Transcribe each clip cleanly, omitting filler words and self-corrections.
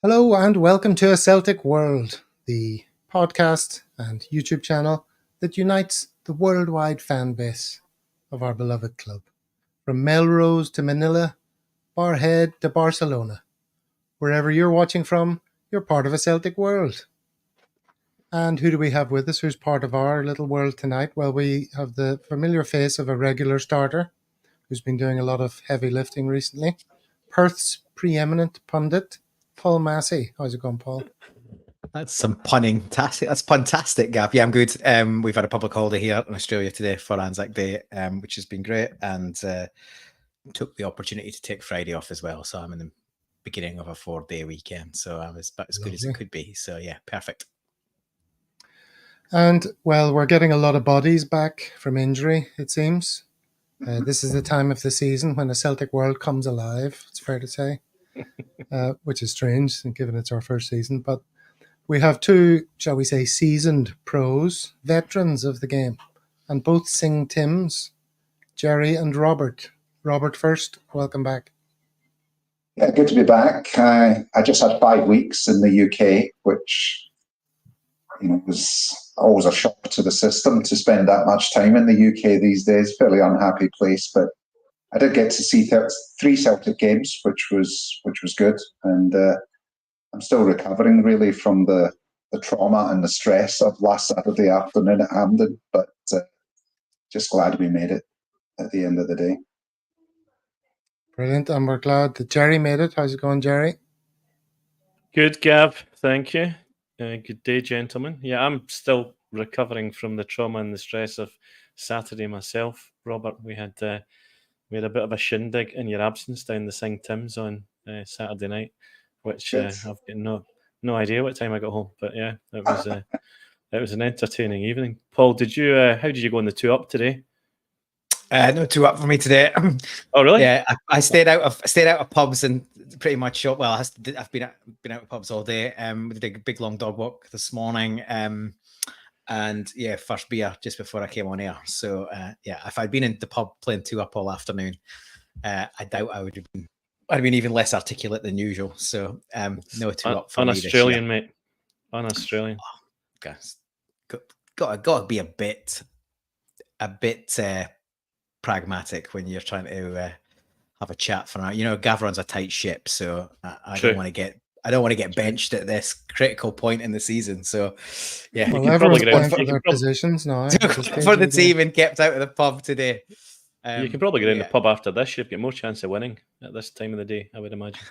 Hello and welcome to A Celtic World, the podcast and YouTube channel that unites the worldwide fan base of our beloved club. From Melrose to Manila, Barhead to Barcelona. Wherever you're watching from, you're part of A Celtic World. And who do we have with us who's part of our little world tonight? Well, we have the familiar face of a regular starter who's been doing a lot of heavy lifting recently. Perth's preeminent pundit, Paul Massey. How's it going, Paul? That's some punning. That's fantastic, Gav. Yeah, I'm good. We've had a public holiday here in Australia today for Anzac Day, which has been great, and took the opportunity to take Friday off as well. So I'm in the beginning of a 4-day weekend. So I was about as good as it could be. So yeah, perfect. And, well, we're getting a lot of bodies back from injury, it seems. This is the time of the season when the Celtic world comes alive, it's fair to say, which is strange, given it's our first season. But we have two, shall we say, seasoned pros, veterans of the game, and both sing Tims, Jerry and Robert. Robert first, welcome back. Yeah, good to be back. I just had 5 weeks in the UK, which was always a shock to the system to spend that much time in the UK these days. Fairly unhappy place, but I did get to see 3 Celtic games, which was good, and I'm still recovering really from the trauma and the stress of last Saturday afternoon at Hampden, but just glad we made it at the end of the day. Brilliant, and we're glad that Jerry made it. How's it going, Jerry? Good, Gav. Thank you. Good day, gentlemen. Yeah, I'm still recovering from the trauma and the stress of Saturday myself. Robert, we had a bit of a shindig in your absence down the Sing Tims on Saturday night, which I've got no idea what time I got home. But yeah, it was an entertaining evening. Paul, how did you go on the 2 Up today? No 2 Up for me today. Oh, really? Yeah, I stayed out of pubs and pretty much shot. Well, I've been out of pubs all day. We did a big long dog walk this morning. And yeah, first beer just before I came on air. So yeah, if I'd been in the pub playing 2 Up all afternoon, I doubt I would have been. I'd been even less articulate than usual. So no 2 Up for me. Australian, mate. On Australian. Oh, guys, got to be a bit pragmatic when you're trying to have a chat for an hour. Gav runs a tight ship, so I don't want to get benched at this critical point in the season. So yeah, well, everyone's playing for their positions now. For the team and kept out of the pub today. You can probably get in the pub after this. You've got more chance of winning at this time of the day, I would imagine.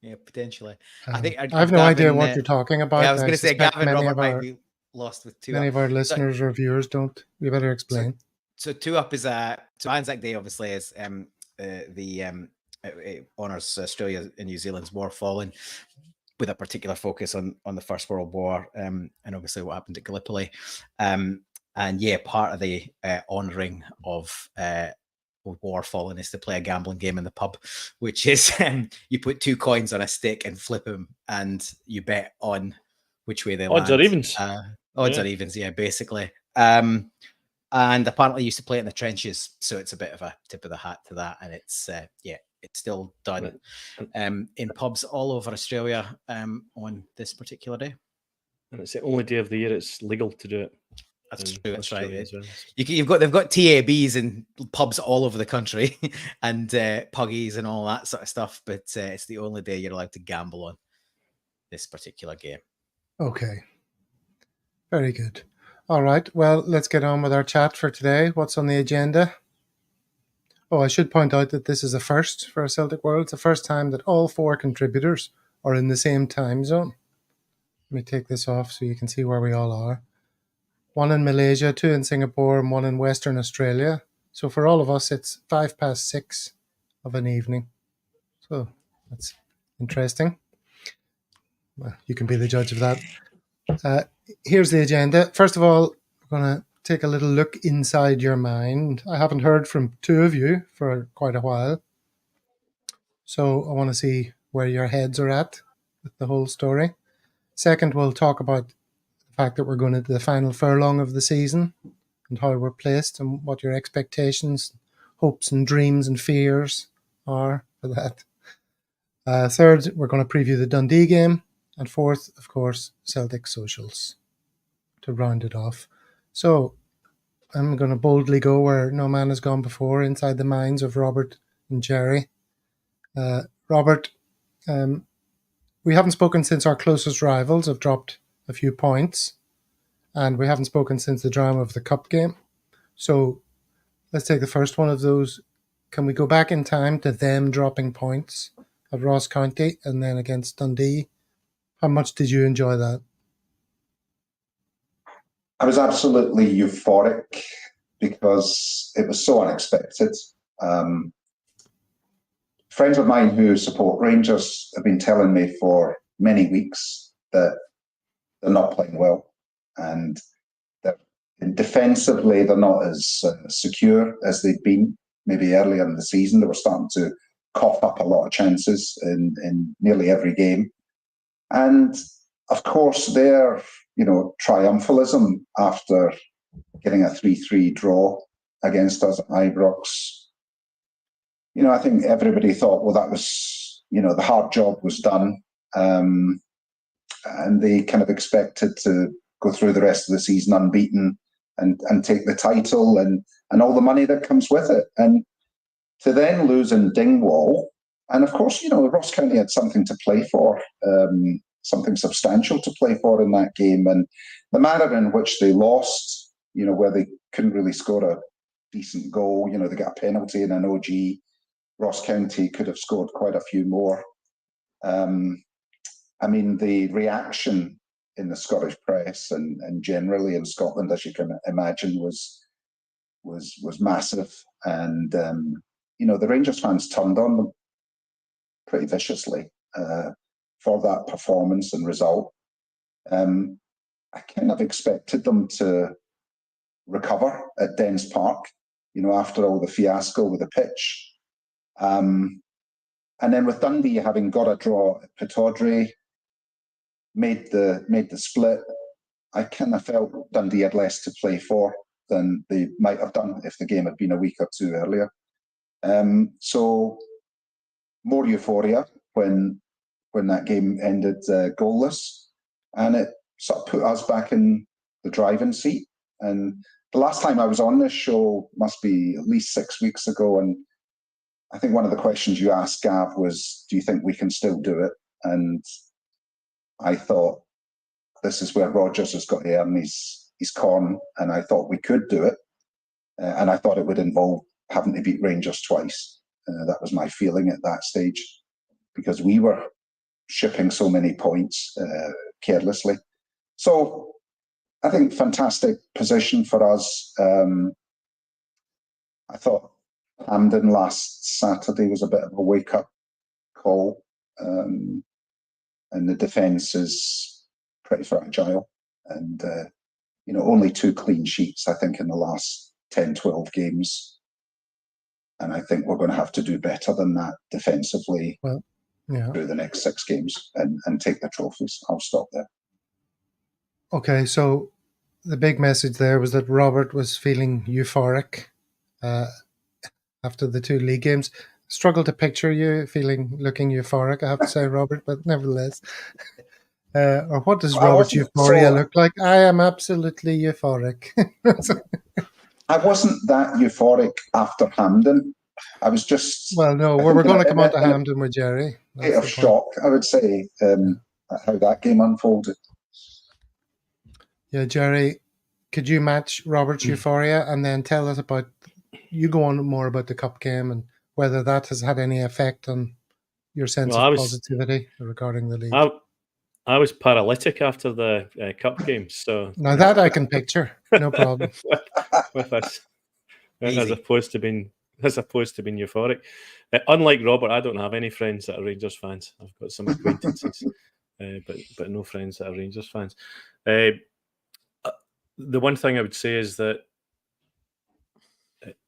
Yeah, potentially. I have no idea what you're talking about. Yeah, I was going to say Gavin Robert might be lost with 2 Up. Many of our listeners or viewers don't. You better explain. So 2 Up is so Anzac Day obviously is it honours Australia and New Zealand's war fallen, with a particular focus on the First World War and obviously what happened at Gallipoli. And yeah, part of the honouring of war fallen is to play a gambling game in the pub, which is you put 2 coins on a stick and flip them, and you bet on which way they land. Odds or evens. Odds or evens, yeah, basically. And apparently used to play it in the trenches, so it's a bit of a tip of the hat to that. And it's it's still done in pubs all over Australia on this particular day. And it's the only day of the year it's legal to do it. That's true. That's right. They've got TABs in pubs all over the country and puggies and all that sort of stuff, but it's the only day you're allowed to gamble on this particular game. Okay. Very good. All right, well, let's get on with our chat for today. What's on the agenda? Oh, I should point out that this is a first for a Celtic World. It's the first time that all 4 contributors are in the same time zone. Let me take this off so you can see where we all are. 1 in Malaysia, 2 in Singapore, and 1 in Western Australia. So for all of us, it's 6:05 of an evening. So that's interesting. Well, you can be the judge of that. Here's the agenda. First of all, we're going to take a little look inside your mind. I haven't heard from 2 of you for quite a while. So I want to see where your heads are at with the whole story. Second, we'll talk about the fact that we're going into the final furlong of the season and how we're placed and what your expectations, hopes and dreams and fears are for that. Third, we're going to preview the Dundee game. And fourth, of course, Celtic socials to round it off. So I'm going to boldly go where no man has gone before, inside the minds of Robert and Jerry. Robert, we haven't spoken since our closest rivals have dropped a few points, and we haven't spoken since the drama of the cup game. So let's take the first one of those. Can we go back in time to them dropping points at Ross County and then against Dundee? How much did you enjoy that? I was absolutely euphoric because it was so unexpected. Friends of mine who support Rangers have been telling me for many weeks that they're not playing well, and that defensively they're not as secure as they've been maybe earlier in the season. They were starting to cough up a lot of chances in nearly every game. And of course, their triumphalism after getting a 3-3 draw against us at Ibrox, I think everybody thought, well, that was, the hard job was done. And they kind of expected to go through the rest of the season unbeaten and take the title and all the money that comes with it. And to then lose in Dingwall, and of course, Ross County had something to play for, something substantial to play for in that game. And the manner in which they lost, where they couldn't really score a decent goal, they got a penalty and an OG. Ross County could have scored quite a few more. The reaction in the Scottish press and generally in Scotland, as you can imagine, was massive. And the Rangers fans turned on them pretty viciously for that performance and result. I kind of expected them to recover at Dens Park, after all the fiasco with the pitch. And then with Dundee having got a draw at Pittodrie, made the split, I kind of felt Dundee had less to play for than they might have done if the game had been a week or two earlier. So more euphoria when that game ended goalless, and it sort of put us back in the driving seat. And the last time I was on this show must be at least 6 weeks ago, and I think one of the questions you asked, Gav, was, do you think we can still do it? And I thought, this is where Rodgers has got to earn his corn, and I thought we could do it. And I thought it would involve having to beat Rangers twice. That was my feeling at that stage, because we were shipping so many points carelessly. So I think fantastic position for us. I thought Hampden last Saturday was a bit of a wake-up call, and the defence is pretty fragile. And, only 2 clean sheets, I think, in the last 10, 12 games. And I think we're going to have to do better than that defensively through the next 6 games and take the trophies. I'll stop there. Okay, so the big message there was that Robert was feeling euphoric after the 2 league games. Struggle to picture you looking euphoric, I have to say, Robert, but nevertheless. Or what does Robert's euphoria look like? I am absolutely euphoric. I wasn't that euphoric after Hampden. I was just... Well, no, we're going to come on to Hampden with Jerry. A bit of shock, I would say, at how that game unfolded. Yeah, Jerry, could you match Robert's euphoria and then tell us about... You go on more about the cup game and whether that has had any effect on your sense of positivity regarding the league. I was paralytic after the cup game, so now that I can picture, no problem. with us, as opposed to being euphoric. Unlike Robert, I don't have any friends that are Rangers fans. I've got some acquaintances, but no friends that are Rangers fans. The one thing I would say is that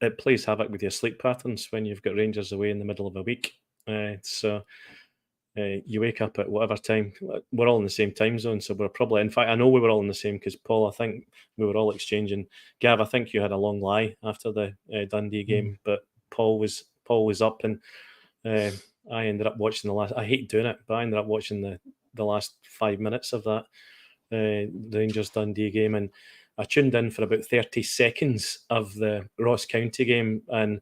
it plays havoc with your sleep patterns when you've got Rangers away in the middle of a week. So you wake up at whatever time. We're all in the same time zone, so we're probably... In fact, I know we were all in the same, because Paul, I think we were all exchanging. Gav, I think you had a long lie after the Dundee game, but Paul was up, and I ended up watching the last. I hate doing it, but I ended up watching the last 5 minutes of that Rangers Dundee game, and I tuned in for about 30 seconds of the Ross County game, and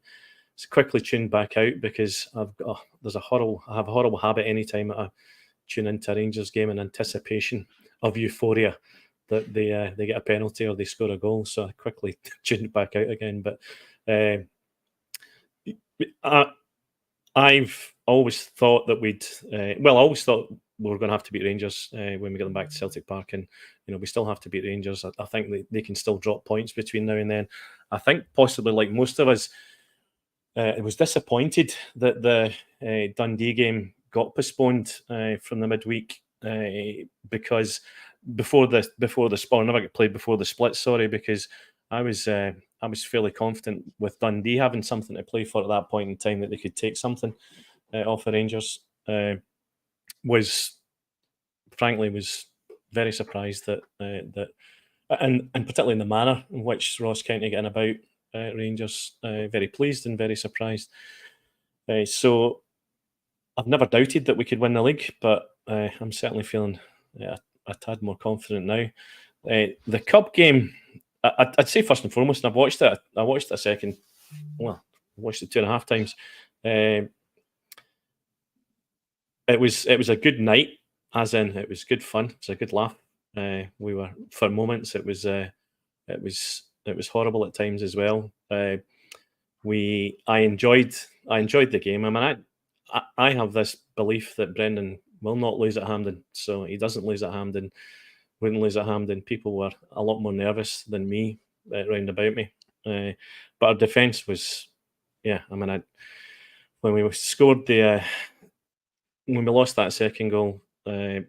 quickly tuned back out because I have a horrible habit anytime I tune into a Rangers game in anticipation of euphoria that they get a penalty or they score a goal. So I quickly tuned back out again. But I've always thought that always thought we were going to have to beat Rangers when we get them back to Celtic Park, and we still have to beat Rangers. I think they can still drop points between now and then. I think possibly, like most of us, it was disappointed that the Dundee game got postponed from the midweek because before the split, never get played before the split. Sorry, because I was fairly confident with Dundee having something to play for at that point in time that they could take something off the Rangers. Was very surprised that and particularly in the manner in which Ross County getting about Rangers. Very pleased and very surprised. So I've never doubted that we could win the league, but I'm certainly feeling a tad more confident now. The Cup game, I'd say first and foremost, and I've watched it. I watched it a second. Well, I watched it 2.5 times. It was a good night, as in it was good fun. It was a good laugh. We were, for moments, it was horrible at times as well. I enjoyed the game. I mean, I have this belief that Brendan will not lose at Hampden, so he doesn't lose at Hampden. Wouldn't lose at Hampden. People were a lot more nervous than me round about me. But our defence was, I mean, when we scored when we lost that second goal, I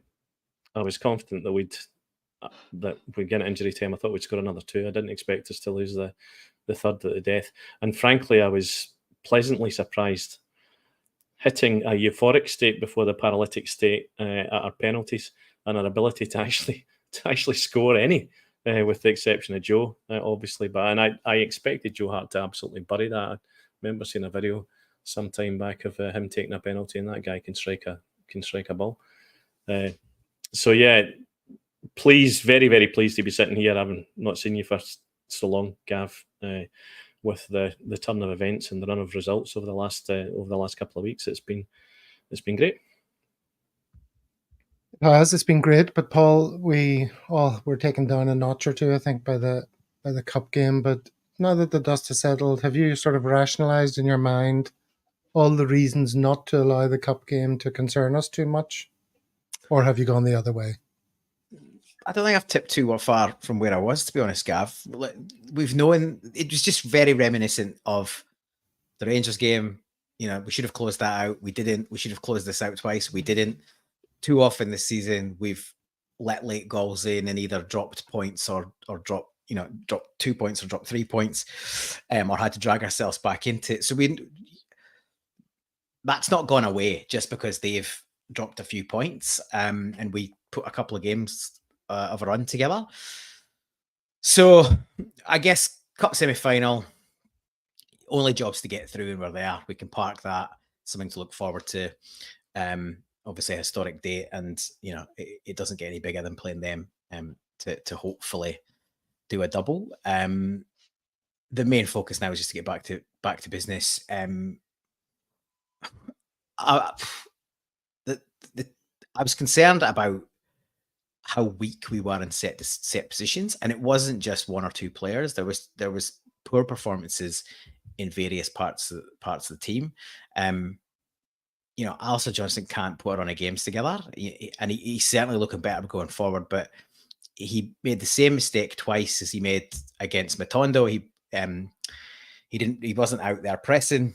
was confident that we'd get an injury time. I thought we'd score another 2. I didn't expect us to lose the third at the death. And frankly, I was pleasantly surprised, hitting a euphoric state before the paralytic state at our penalties and our ability to actually score any, with the exception of Joe, obviously. But I expected Joe Hart to absolutely bury that. I remember seeing a video some time back of him taking a penalty, and that guy can strike a ball. So yeah, pleased, very, very pleased to be sitting here, having not seen you for so long, Gav, with the turn of events and the run of results over the last couple of weeks. It's been great. It's been great, but Paul, we all were taken down a notch or two, I think, by the Cup game. But now that the dust has settled, have you sort of rationalised in your mind all the reasons not to allow the Cup game to concern us too much, or have you gone the other way? I don't think I've tipped too far from where I was, to be honest, Gav. We've known it was just very reminiscent of the Rangers game. We should have closed that out. We didn't. We should have closed this out twice. We didn't. Too often this season, we've let late goals in and either dropped points or dropped 2 points or dropped 3 points, or had to drag ourselves back into it. So that's not gone away just because they've dropped a few points, and we put a couple of games of a run together. So I guess Cup semi-final, only jobs to get through, and we're there. We can park that. Something to look forward to. Obviously a historic day, and it doesn't get any bigger than playing them to hopefully do a double. The main focus now is just to get back to business. I was concerned about how weak we were in set positions, and it wasn't just one or two players. There was poor performances in various parts of the team. Alistair Johnson can't put on a games together, and he's certainly looking better going forward. But he made the same mistake twice as he made against Matondo. He wasn't out there pressing,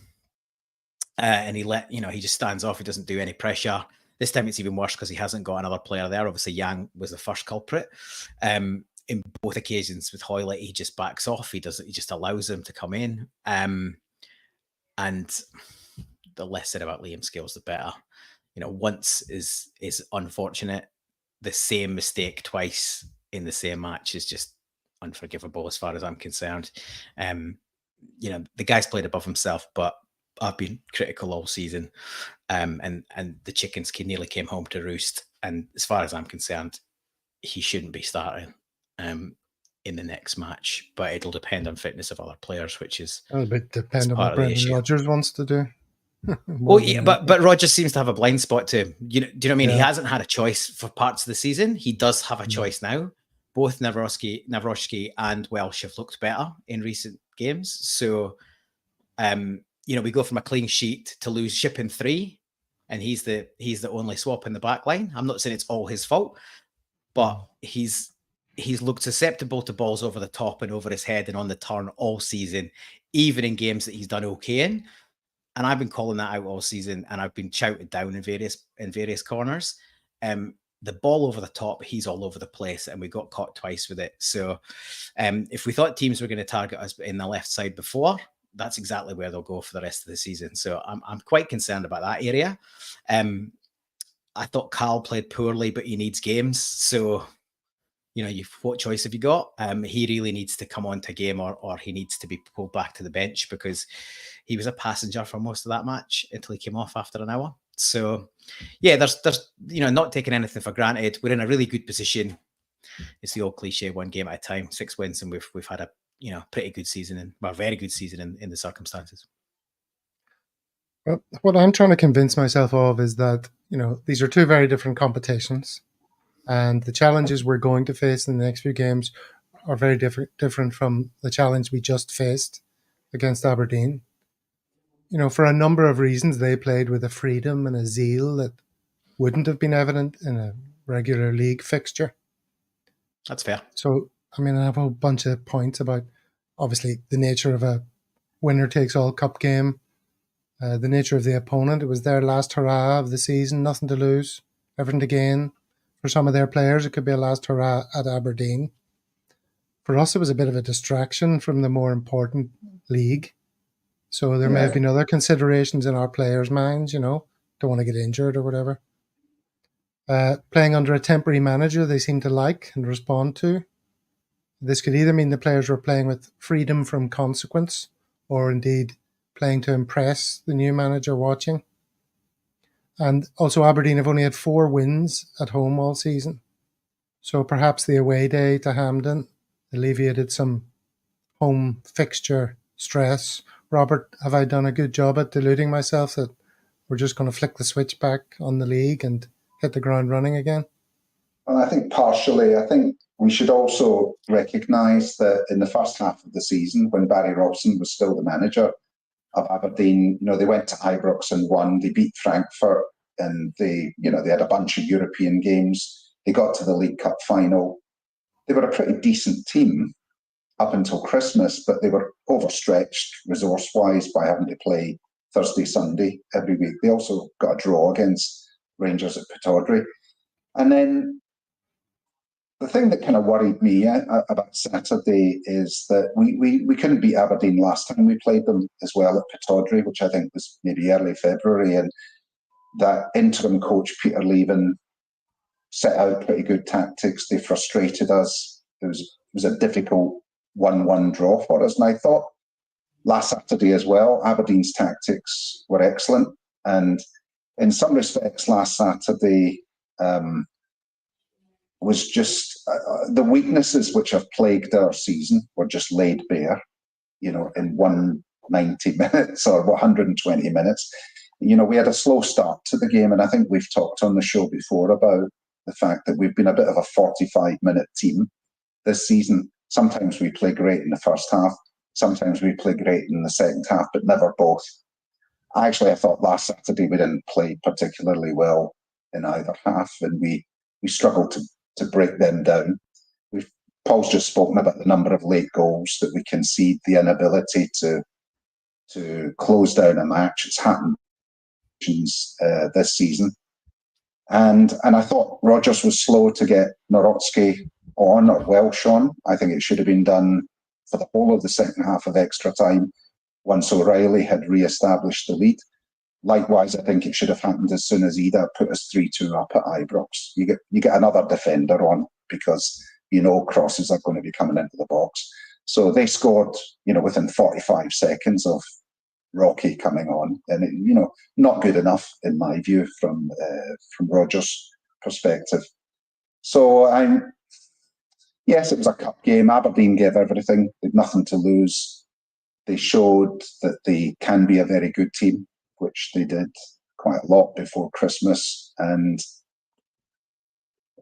and he just stands off. He doesn't do any pressure. This time it's even worse because he hasn't got another player there. Obviously, Yang was the first culprit. In both occasions with Hoylett, he just backs off. He just allows him to come in. And the less said about Liam Scales, the better. Once is unfortunate. The same mistake twice in the same match is just unforgivable as far as I'm concerned. The guy's played above himself, but I've been critical all season, and the chickens nearly came home to roost. And as far as I'm concerned, he shouldn't be starting in the next match. But it'll depend on fitness of other players, which is A bit depend on part what of the Brendan issue. Rodgers wants to do. Well, yeah, but Rodgers seems to have a blind spot to him. Do you know what I mean? Yeah. He hasn't had a choice for parts of the season. He does have a choice now. Both Nawrocki and Welsh have looked better in recent games. So, we go from a clean sheet to lose shipping 3, and he's the only swap in the back line. I'm not saying it's all his fault, but he's looked susceptible to balls over the top and over his head and on the turn all season, even in games that he's done okay in. And I've been calling that out all season, and I've been shouted down in various corners. The ball over the top, he's all over the place, and we got caught twice with it. So if we thought teams were going to target us in the left side before, that's exactly where they'll go for the rest of the season. So I'm quite concerned about that area. I thought Carl played poorly, but he needs games. So, what choice have you got? He really needs to come on to game, or he needs to be pulled back to the bench, because he was a passenger for most of that match until he came off after an hour. So, yeah, there's not taking anything for granted. We're in a really good position. It's the old cliche, 1 game at a time, 6 wins, and we've had a pretty good season, and very good season in the circumstances. Well, what I'm trying to convince myself of is that these are 2 very different competitions, and the challenges we're going to face in the next few games are very different from the challenge we just faced against Aberdeen. For a number of reasons, they played with a freedom and a zeal that wouldn't have been evident in a regular league fixture. That's fair. So, I have a whole bunch of points about, obviously, the nature of a winner-takes-all cup game, the nature of the opponent. It was their last hurrah of the season, nothing to lose, everything to gain. For some of their players, it could be a last hurrah at Aberdeen. For us, it was a bit of a distraction from the more important league. So there may have been other considerations in our players' minds, don't want to get injured or whatever. Playing under a temporary manager they seem to like and respond to. This could either mean the players were playing with freedom from consequence, or indeed playing to impress the new manager watching. And also Aberdeen have only had 4 wins at home all season. So perhaps the away day to Hampden alleviated some home fixture stress. Robert, have I done a good job at deluding myself that we're just going to flick the switch back on the league and hit the ground running again? Well, I think partially. I think we should also recognise that in the first half of the season, when Barry Robson was still the manager of Aberdeen, they went to Ibrox and won. They beat Frankfurt, and they had a bunch of European games. They got to the League Cup final. They were a pretty decent team up until Christmas, but they were overstretched resource-wise by having to play Thursday, Sunday every week. They also got a draw against Rangers at Pittodrie. And then the thing that kind of worried me about Saturday is that we couldn't beat Aberdeen last time we played them as well at Pittodrie, which I think was maybe early February, and that interim coach Peter Leven set out pretty good tactics. They frustrated us. It was a difficult 1-1 draw for us. And I thought last Saturday as well, Aberdeen's tactics were excellent. And in some respects, last Saturday was just the weaknesses which have plagued our season were just laid bare, in 190 minutes or 120 minutes. We had a slow start to the game, and I think we've talked on the show before about the fact that we've been a bit of a 45-minute team this season. Sometimes we play great in the first half, sometimes we play great in the second half, but never both. I thought last Saturday we didn't play particularly well in either half, and we struggled to break them down. Paul's just spoken about the number of late goals that we concede, the inability to close down a match. It's happened this season. And I thought Rodgers was slow to get Nawrocki on or Welsh on. I think it should have been done for the whole of the second half of extra time once O'Reilly had re-established the lead. Likewise, I think it should have happened as soon as Ida put us 3-2 up at Ibrox. You get another defender on because crosses are going to be coming into the box. So they scored, within 45 seconds of Rocky coming on, and not good enough in my view from Rodgers' perspective. So yes, it was a cup game. Aberdeen gave everything; they'd nothing to lose. They showed that they can be a very good team, which they did quite a lot before Christmas. And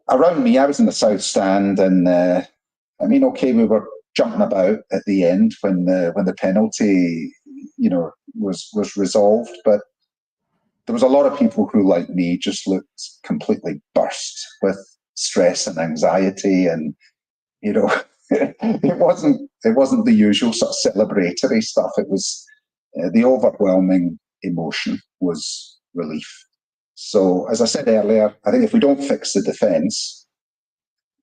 around me, I was in the south stand, and okay, we were jumping about at the end when the penalty, was resolved. But there was a lot of people who, like me, just looked completely burst with stress and anxiety, and it wasn't the usual sort of celebratory stuff. It was the overwhelming emotion was relief. So, as I said earlier, I think if we don't fix the defence,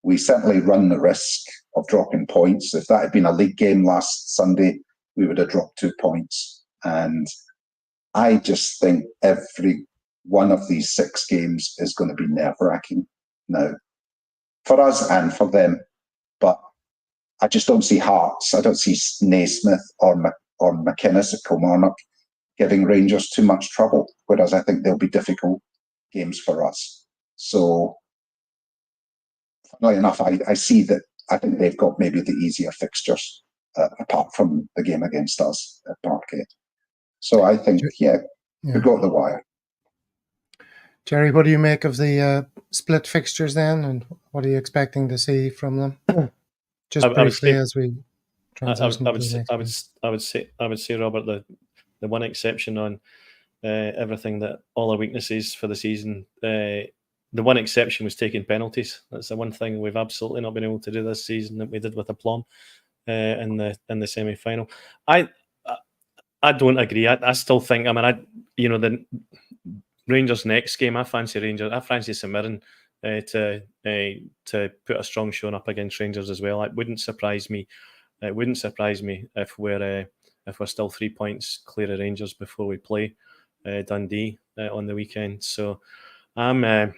we certainly run the risk of dropping points. If that had been a league game last Sunday, we would have dropped 2 points. And I just think every one of these 6 games is going to be nerve-wracking now, for us and for them. But I just don't see Hearts. I don't see Naismith or McInnes at Kilmarnock giving Rangers too much trouble, whereas I think they'll be difficult games for us. So, funnily enough, I see that I think they've got maybe the easier fixtures, apart from the game against us at Parkhead. So I think, we've got the wire. Jerry, what do you make of the split fixtures then, and what are you expecting to see from them? Just briefly as we transition to the next one. I would say, Robert, the one exception on everything that all our weaknesses for the season. The one exception was taking penalties. That's the one thing we've absolutely not been able to do this season that we did with Palama in the semi-final. I don't agree. I still think. The Rangers next game. I fancy Rangers. I fancy St Mirren to put a strong showing up against Rangers as well. It wouldn't surprise me. It wouldn't surprise me if we're still 3 points clear of Rangers before we play Dundee on the weekend. So I'm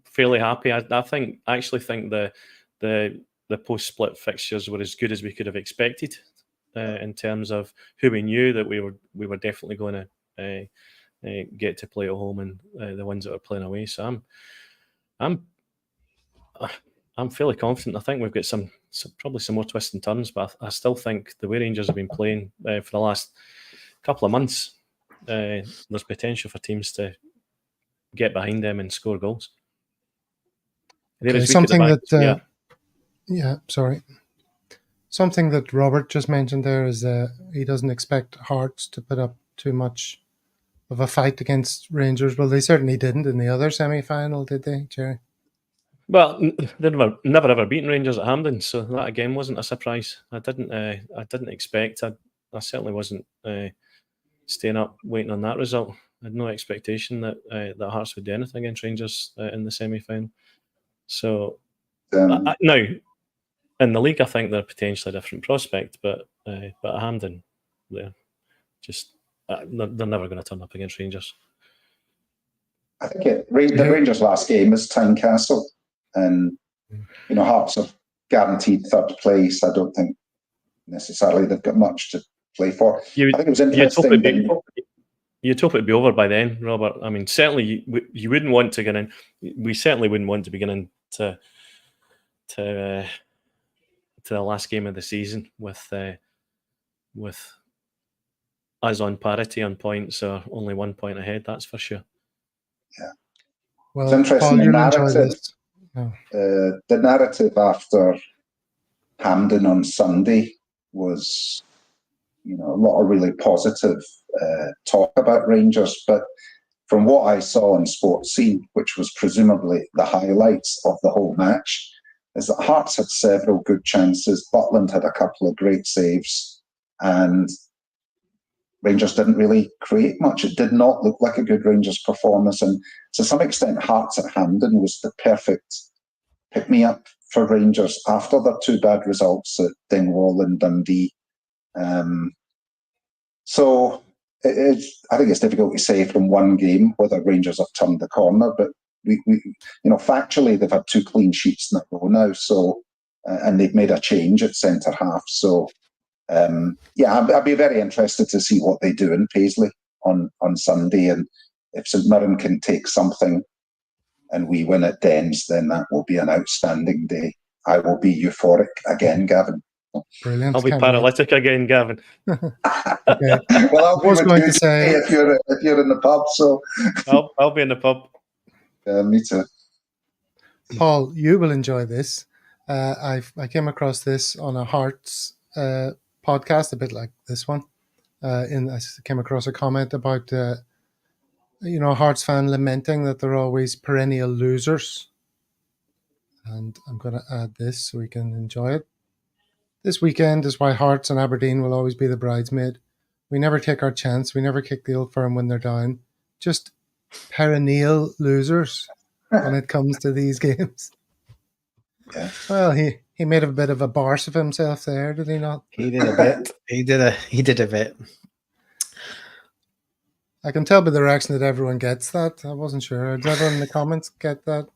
fairly happy. I actually think the post-split fixtures were as good as we could have expected in terms of who we knew that we were definitely going to get to play at home, and the ones that are playing away. So I'm fairly confident. I think we've got probably some more twists and turns, but I still think the way Rangers have been playing for the last couple of months, there's potential for teams to get behind them and score goals. Something that Robert just mentioned there is he doesn't expect Hearts to put up too much of a fight against Rangers. Well, they certainly didn't in the other semi-final, did they, Jerry? Well, they've never ever beaten Rangers at Hampden, so that again wasn't a surprise. I didn't expect. I certainly wasn't staying up waiting on that result. I had no expectation that Hearts would do anything against Rangers in the semi-final. So now in the league, I think they're potentially a different prospect, but at Hampden, they're just they're never going to turn up against Rangers. I think the Rangers' last game is Tynecastle, and Hearts are guaranteed third place. I don't think necessarily they've got much to play for. I think it was interesting. You'd hope it'd be over by then, Robert. I mean, certainly you wouldn't want to get in. We certainly wouldn't want to be getting into the last game of the season with us on parity on points or only 1 point ahead. That's for sure. Yeah. Well, it's interesting. Paul, you'll enjoy this. The narrative after Hampden on Sunday was, a lot of really positive talk about Rangers, but from what I saw on Sports Scene, which was presumably the highlights of the whole match, is that Hearts had several good chances. Butland had a couple of great saves, and Rangers didn't really create much. It did not look like a good Rangers performance, and to some extent, Hearts at Hampden was the perfect pick-me-up for Rangers after their 2 bad results at Dingwall and Dundee. So I think it's difficult to say from one game whether Rangers have turned the corner, but we factually they've had 2 clean sheets in a row now. So and they've made a change at centre half. So I'd be very interested to see what they do in Paisley on Sunday, and if St Mirren can take something and we win at Dens, then that will be an outstanding day. I will be euphoric again, Gavin. Brilliant. I'll be paralytic again, Gavin. Okay. Well, I'll be was with going you to say- if you're in the pub. So I'll be in the pub. me too. Paul, you will enjoy this. I came across this on a Hearts podcast, a bit like this one. I came across a comment about a Hearts fan lamenting that they're always perennial losers. And I'm going to add this so we can enjoy it. This weekend is why Hearts and Aberdeen will always be the bridesmaid. We never take our chance. We never kick the old firm when they're down. Just perennial losers when it comes to these games. Yeah. Well, he made a bit of a barse of himself there, did he not? He did a bit. He did a bit. I can tell by the reaction that everyone gets that. I wasn't sure. Does everyone in the comments get that?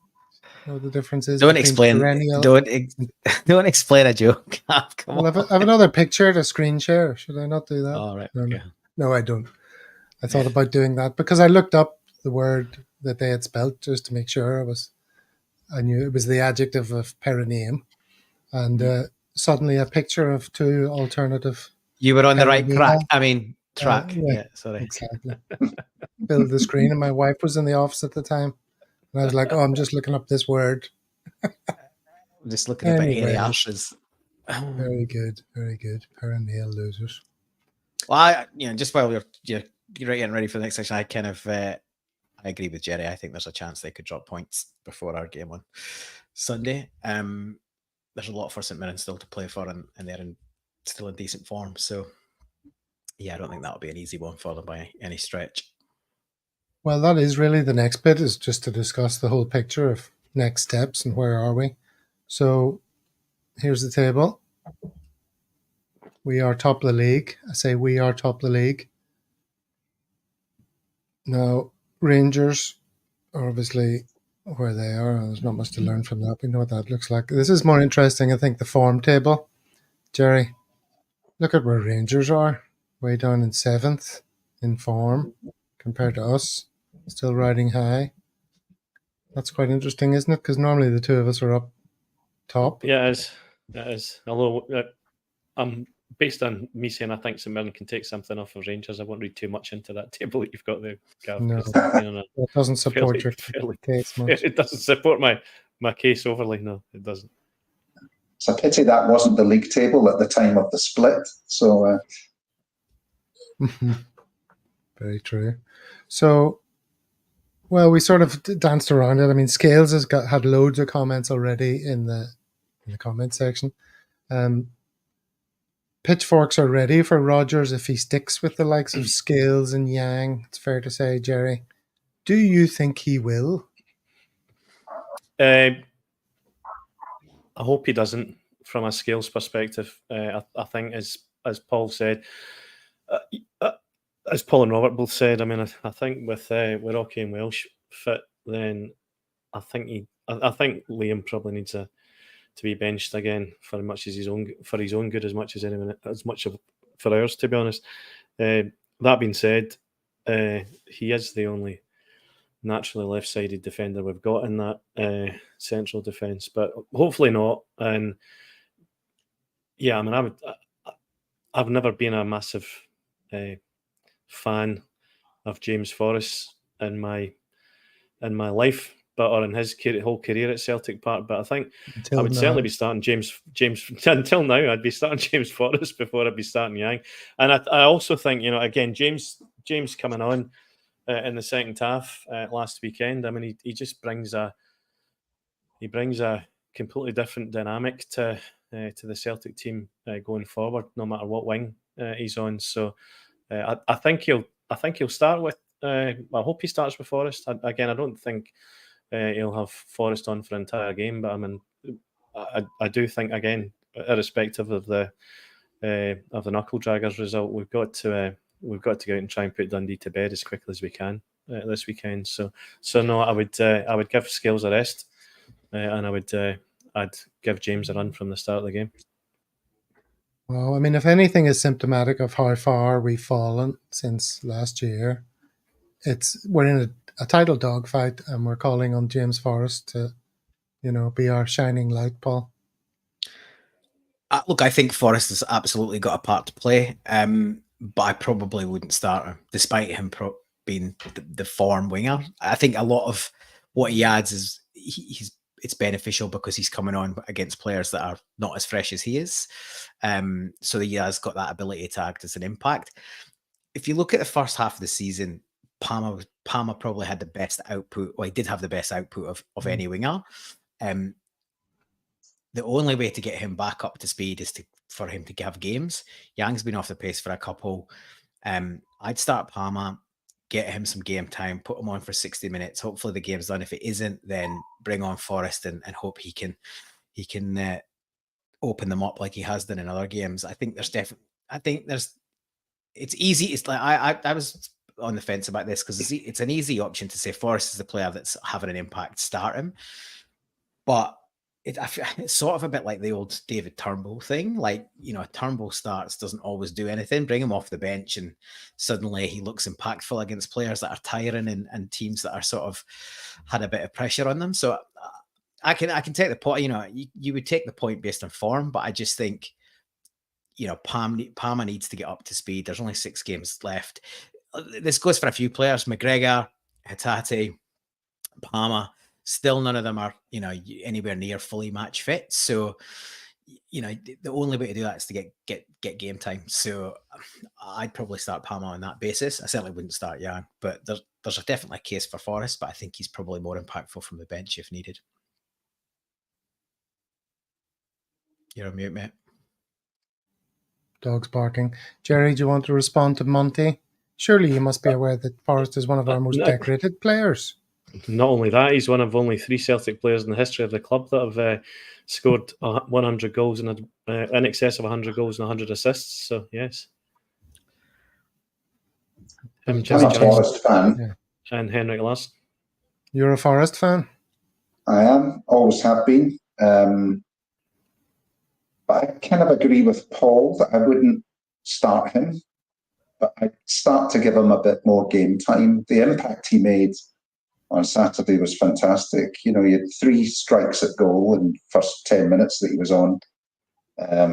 You know, the difference is Don't between explain. perennial. Don't explain a joke. Come Well, on. I have another picture to screen share. Should I not do that? All right. No, Okay. no, I don't. I thought about doing that because I looked up the word that they had spelt just to make sure I knew it was the adjective of perineum, and suddenly a picture of two alternative. You were on the right Palama. track. yeah. Yeah, sorry. Exactly. Filled the screen, and my wife was in the office at the time, and I was like, "Oh, I'm just looking up this word." I'm just looking at Anyway. airy arses. Very good, very good. Perennial losers. Well, just while you're getting ready for the next section, I kind of I agree with Jerry. I think there's a chance they could drop points before our game on Sunday. There's a lot for St Mirren still to play for, and they're still in decent form. So, yeah, I don't think that'll be an easy one for them by any stretch. Well, that is really the next bit, is just to discuss the whole picture of next steps and where are we. So here's the table. We are top of the league. I say we are top of the league. Now, Rangers are obviously where they are. There's not much to learn from that. We know what that looks like. This is more interesting, I think, the form table. Jerry, look at where Rangers are. Way down in 7th in form compared to us. Still riding high. That's quite interesting, isn't it? Because normally the two of us are up top. Yeah, it is. Although I'm based on me saying I think St Mirren can take something off of Rangers, I won't read too much into that table that you've got there, Gav. No, 'cause, that doesn't support your case much. It doesn't support my case overly. No, it doesn't. It's a pity that wasn't the league table at the time of the split. So, very true. So, well, we sort of danced around it. I mean, Scales has had loads of comments already in the comment section. Pitchforks are ready for Rodgers if he sticks with the likes of Scales and Yang. It's fair to say, Jerry. Do you think he will? I hope he doesn't. From a Scales perspective, I think, as Paul said, as Paul and Robert both said, I mean, I think with Rocky and Welsh fit, then I think Liam probably needs to be benched again for as much as his own good, as much as anyone, as much of for ours, to be honest. That being said, he is the only naturally left-sided defender we've got in that central defence, but hopefully not. And yeah, I mean, I've never been a massive fan of James Forrest in my life, or in his whole career at Celtic Park. But I think I would certainly be starting James until now. I'd be starting James Forrest before I'd be starting Yang. And I also think, again, James coming on in the second half last weekend. I mean, he just brings a completely different dynamic to the Celtic team going forward, no matter what wing he's on. So I think he'll start with. I hope he starts with Forrest. I don't think he'll have Forrest on for an entire game, but I mean, I do think, again, irrespective of the knuckle draggers result, we've got to go out and try and put Dundee to bed as quickly as we can this weekend. So no, I would give Scales a rest, and I'd give James a run from the start of the game. Well, I mean, if anything is symptomatic of how far we've fallen since last year, we're in a title dogfight, and we're calling on James Forrest to, be our shining light, Paul. Look, I think Forrest has absolutely got a part to play, but I probably wouldn't start him, despite him being the form winger. I think a lot of what he adds is it's beneficial because he's coming on against players that are not as fresh as he is. So he has got that ability to act as an impact. If you look at the first half of the season, Palama probably had the best output. Well, he did have the best output of any winger. The only way to get him back up to speed is for him to have games. Yang's been off the pace for a couple. I'd start Palama, get him some game time, put him on for 60 minutes. Hopefully the game's done. If it isn't, then bring on Forrest and hope he can open them up like he has done in other games. It's easy. It's like I was on the fence about this because it's an easy option to say Forrest is the player that's having an impact, start him. But it's sort of a bit like the old David Turnbull thing. Like, Turnbull starts, doesn't always do anything. Bring him off the bench and suddenly he looks impactful against players that are tiring and teams that are sort of had a bit of pressure on them. So I can take the point, you would take the point based on form, but I just think, Palma needs to get up to speed. There's only 6 games left. This goes for a few players, McGregor, Hatate, Palma. Still, none of them are, anywhere near fully match fit. So, the only way to do that is to get game time. So, I'd probably start Palma on that basis. I certainly wouldn't start Yang, but there's definitely a case for Forrest, but I think he's probably more impactful from the bench if needed. You're on mute, mate. Dogs barking. Jerry, do you want to respond to Monty? Surely you must be aware that Forrest is one of our most decorated players. Not only that, he's one of only 3 Celtic players in the history of the club that have scored 100 goals and in excess of 100 goals and 100 assists. So, yes. I'm a Forrest fan. Yeah. And Henrik Larsson. You're a Forrest fan? I am, always have been. But I kind of agree with Paul that I wouldn't start him, but I'd start to give him a bit more game time. The impact he made on Saturday was fantastic. He had 3 strikes at goal in the first 10 minutes that he was on. I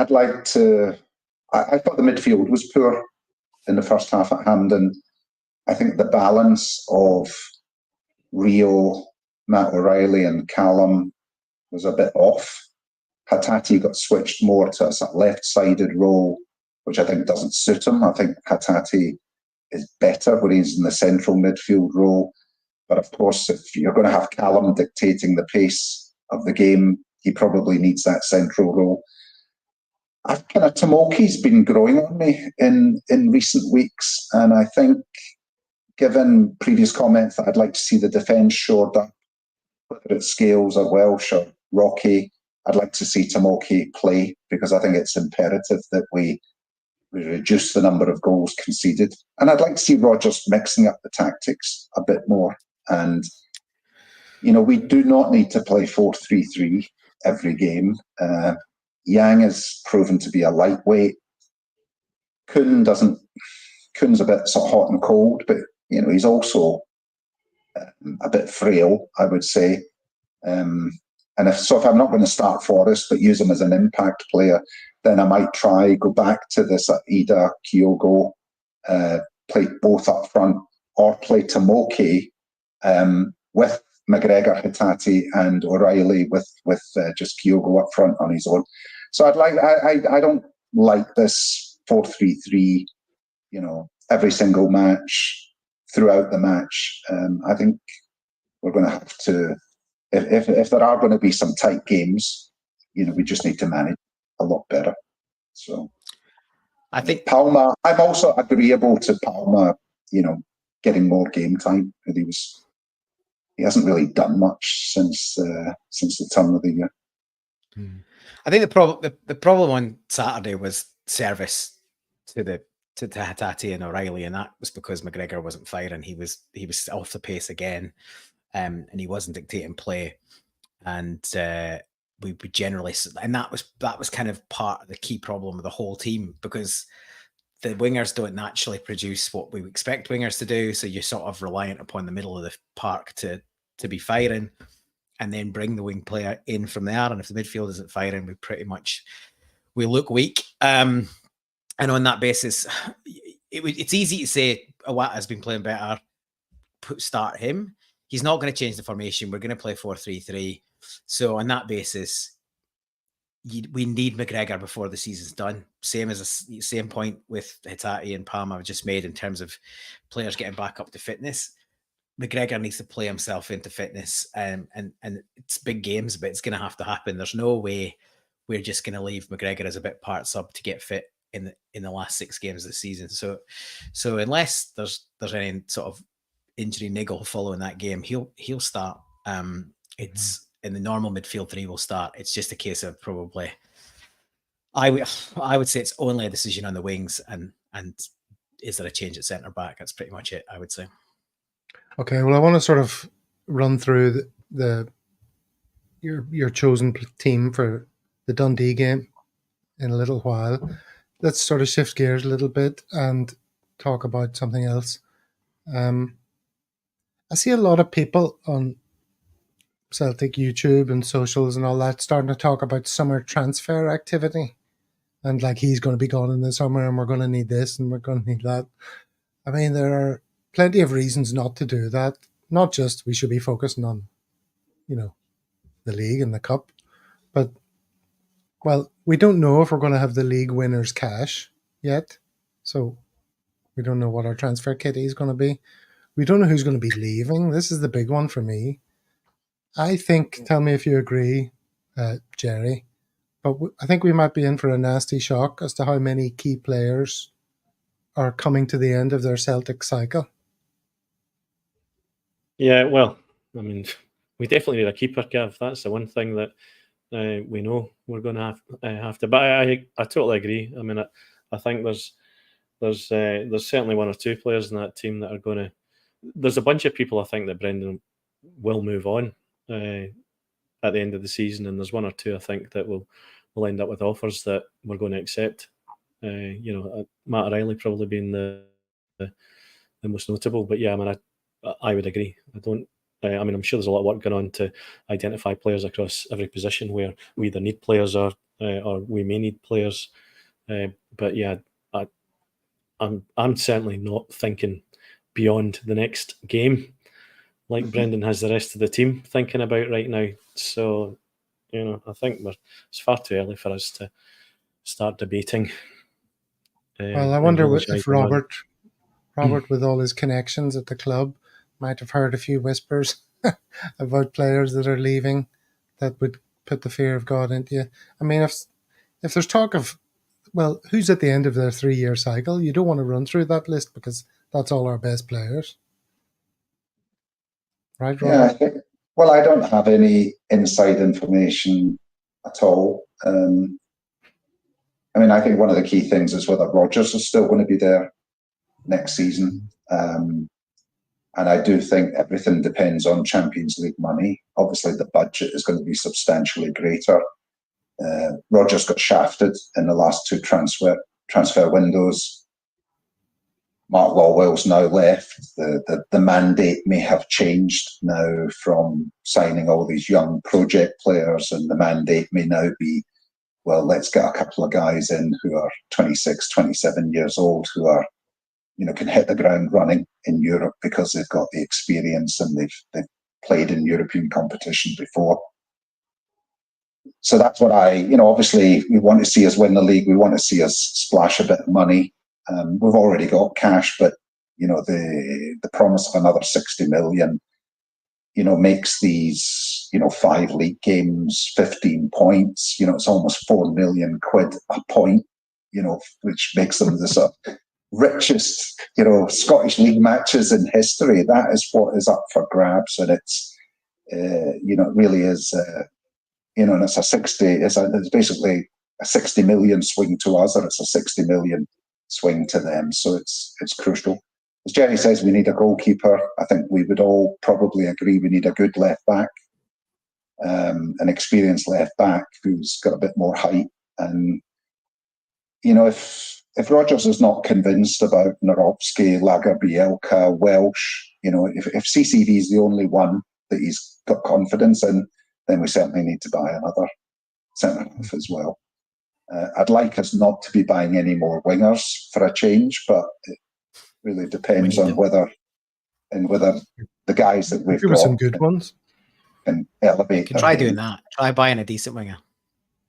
thought the midfield was poor in the first half at Hampden. I think the balance of Rio, Matt O'Reilly and Callum was a bit off. Hatate got switched more to a left-sided role, which I think doesn't suit him. I think Hatate is better when he's in the central midfield role. But of course, if you're going to have Callum dictating the pace of the game, he probably needs that central role. Tomoki's been growing on me in recent weeks, and I think, given previous comments, that I'd like to see the defence shored up, whether it's Scales or Welsh or Rocky. I'd like to see Tomoki play because I think it's imperative that we reduce the number of goals conceded. And I'd like to see Rodgers mixing up the tactics a bit more. And, we do not need to play 4-3-3 every game. Yang has proven to be a lightweight. Kuhn's a bit sort of hot and cold, but, he's also a bit frail, I would say. And if I'm not going to start Forrest, but use him as an impact player, then I might go back to this Ida, Kyogo, play both up front, or play Tomoki with McGregor, Hatate, and O'Reilly with just Kyogo up front on his own. So I don't like this 4-3-3, every single match throughout the match. I think we're going to have to. If there are going to be some tight games, we just need to manage a lot better. So I think Palma, I'm also agreeable to Palma, getting more game time. He hasn't really done much since the turn of the year. I think the problem on Saturday was service to Hatate and O'Reilly, and that was because McGregor wasn't firing. He was off the pace again. And he wasn't dictating play. And we generally, and that was kind of part of the key problem of the whole team, because the wingers don't naturally produce what we expect wingers to do. So you're sort of reliant upon the middle of the park to be firing, and then bring the wing player in from there. And if the midfield isn't firing, we look weak. And on that basis, it's easy to say Iwata has been playing better, start him. He's not going to change the formation. We're going to play 4-3-3. So on that basis, we need McGregor before the season's done. Same point with Hitati and Palama I've just made in terms of players getting back up to fitness. McGregor needs to play himself into fitness, and it's big games, but it's going to have to happen. There's no way we're just going to leave McGregor as a bit part sub to get fit in the last 6 games of the season. So unless there's any sort of injury niggle following that game, he'll start. It's in the normal midfield 3 will start. It's just a case of probably, I would say it's only a decision on the wings, and is there a change at centre back? That's pretty much it, I would say. Okay, well, I want to sort of run through your chosen team for the Dundee game in a little while. Let's sort of shift gears a little bit and talk about something else. I see a lot of people on Celtic YouTube and socials and all that starting to talk about summer transfer activity, and like he's going to be gone in the summer and we're going to need this and we're going to need that. I mean, there are plenty of reasons not to do that. Not just we should be focusing on, the league and the cup, but, well, we don't know if we're going to have the league winners cash yet. So we don't know what our transfer kitty is going to be. We don't know who's going to be leaving. This is the big one for me. I think, tell me if you agree, Jerry, but I think we might be in for a nasty shock as to how many key players are coming to the end of their Celtic cycle. Yeah, well, I mean, we definitely need a keeper, Gav. That's the one thing that we know we're going to have to. But I totally agree. I mean, I think there's certainly 1 or 2 players in that team that are going to. There's a bunch of people I think that Brendan will move on at the end of the season, and there's 1 or 2 I think that will end up with offers that we're going to accept. Matt O'Reilly probably being the most notable, but yeah, I mean, I would agree. I'm sure there's a lot of work going on to identify players across every position where we either need players or we may need players. But yeah, I'm certainly not thinking beyond the next game like Brendan has the rest of the team thinking about right now. So, I think it's far too early for us to start debating. Well, I wonder if Robert, with all his connections at the club, might have heard a few whispers about players that are leaving that would put the fear of God into you. I mean, if there's talk of, well, who's at the end of their 3-year cycle, you don't want to run through that list because that's all our best players. Right, Robert? Yeah, I think, well, I don't have any inside information at all. I mean, I think one of the key things is whether Rodgers is still going to be there next season. And I do think everything depends on Champions League money. Obviously, the budget is going to be substantially greater. Rodgers got shafted in the last 2 transfer windows. Mark Lawwell's now left. The mandate may have changed now from signing all these young project players, and the mandate may now be, well, let's get a couple of guys in who are 26, 27 years old, who are, can hit the ground running in Europe because they've got the experience and they've played in European competition before. So that's what obviously we want to see us win the league. We want to see us splash a bit of money. We've already got cash, but, the promise of another 60 million, makes these, 5 league games, 15 points, it's almost 4 million quid a point, which makes them the sort of richest, Scottish League matches in history. That is what is up for grabs. And it's, it really is, and it's it's basically a 60 million swing to us, or it's a 60 million swing to them. So it's crucial. As Jerry says, we need a goalkeeper. I think we would all probably agree we need a good left back. an experienced left back who's got a bit more height. And, you know, if Rodgers is not convinced about Narovski, Lagerbielka, Welsh, you know, if CCV is the only one that he's got confidence in, then we certainly need to buy another centre-half as well. I'd like us not to be buying any more wingers for a change, but it really depends on whether the guys that we've There were some good ones. Can elevate. You can try doing that. Try buying a decent winger.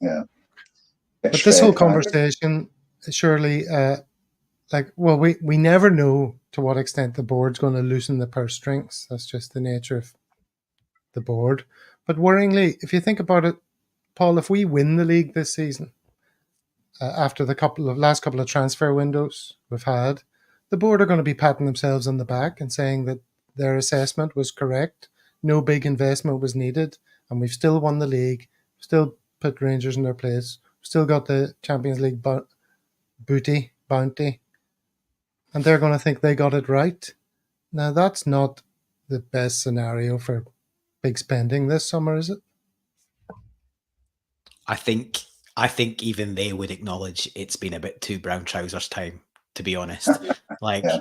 Yeah. But this whole conversation, surely, we never know to what extent the board's going to loosen the purse strings. That's just the nature of the board. But worryingly, if you think about it, Paul, if we win the league this season, after the last couple of transfer windows we've had, the board are going to be patting themselves on the back and saying that their assessment was correct. No big investment was needed, and we've still won the league, still put Rangers in their place, still got the Champions League bounty, and they're going to think they got it right. Now, that's not the best scenario for big spending this summer, is it? I think even they would acknowledge it's been a bit too brown trousers time, to be honest. Yeah.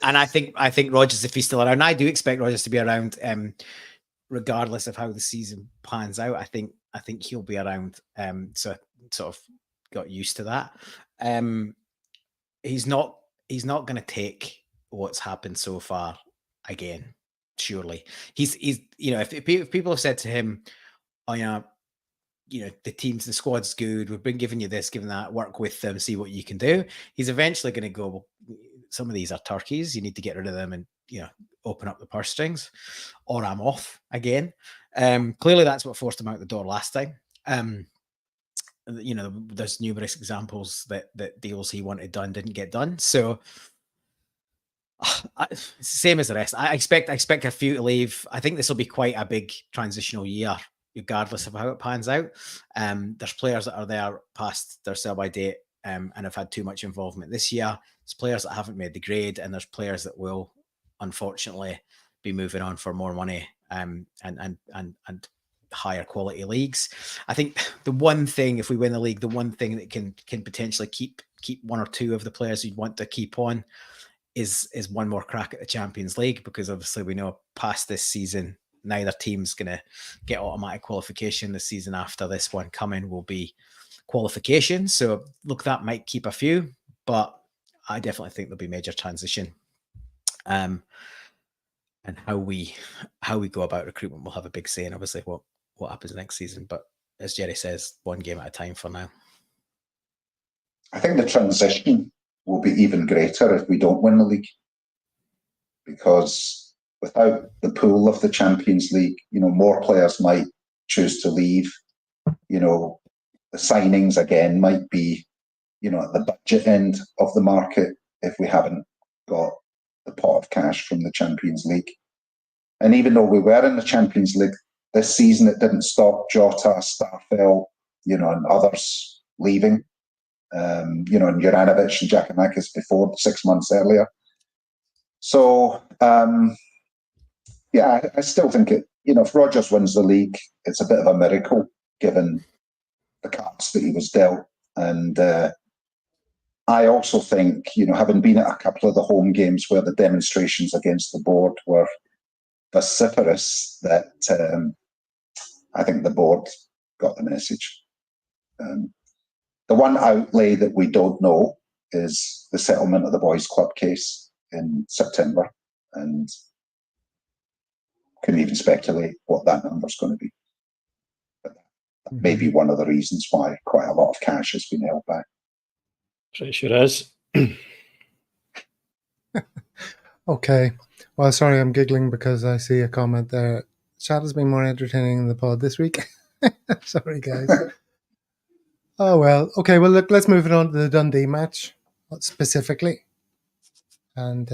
And I think Rodgers, if he's still around, I do expect Rodgers to be around, regardless of how the season pans out. I think he'll be around. So sort of got used to that. He's not going to take what's happened so far again. Surely, he's you know, if people have said to him, "Oh yeah, you know, the squad's good. We've been giving you this, giving that. Work with them, see what you can do." He's eventually going to go, "Well, some of these are turkeys. You need to get rid of them and, you know, open up the purse strings, or I'm off again." Clearly, that's what forced him out the door last time. You know, there's numerous examples that deals he wanted done didn't get done. So, same as the rest. I expect a few to leave. I think this will be quite a big transitional year, regardless of how it pans out. There's players that are there past their sell-by date and have had too much involvement this year. There's players that haven't made the grade, and there's players that will, unfortunately, be moving on for more money and higher quality leagues. I think the one thing, if we win the league, the one thing that can potentially keep one or two of the players you'd want to keep on is one more crack at the Champions League, because obviously we know past this season, neither team's going to get automatic qualification. The season after this one coming will be qualification. So look, that might keep a few, but I definitely think there'll be major transition. And how we go about recruitment will have a big say in obviously what happens next season. But as Jerry says, one game at a time for now. I think the transition will be even greater if we don't win the league, because without the pool of the Champions League, you know, more players might choose to leave. You know, the signings again might be, you know, at the budget end of the market if we haven't got the pot of cash from the Champions League. And even though we were in the Champions League this season, it didn't stop Jota, Starfelt, you know, and others leaving. You know, and Juranovic and Giakoumakis before 6 months earlier. So, yeah, I still think it, you know, if Rodgers wins the league, it's a bit of a miracle given the cards that he was dealt. And I also think, you know, having been at a couple of the home games where the demonstrations against the board were vociferous, that I think the board got the message. The one outlay that we don't know is the settlement of the boys' club case in September, and couldn't even speculate what that number's going to be. But that may be one of the reasons why quite a lot of cash has been held back. Pretty sure is. Okay. Well, sorry, I'm giggling because I see a comment there. Chat has been more entertaining than the pod this week. Sorry, guys. Oh, well. Okay, well, look, let's move it on to the Dundee match specifically. And,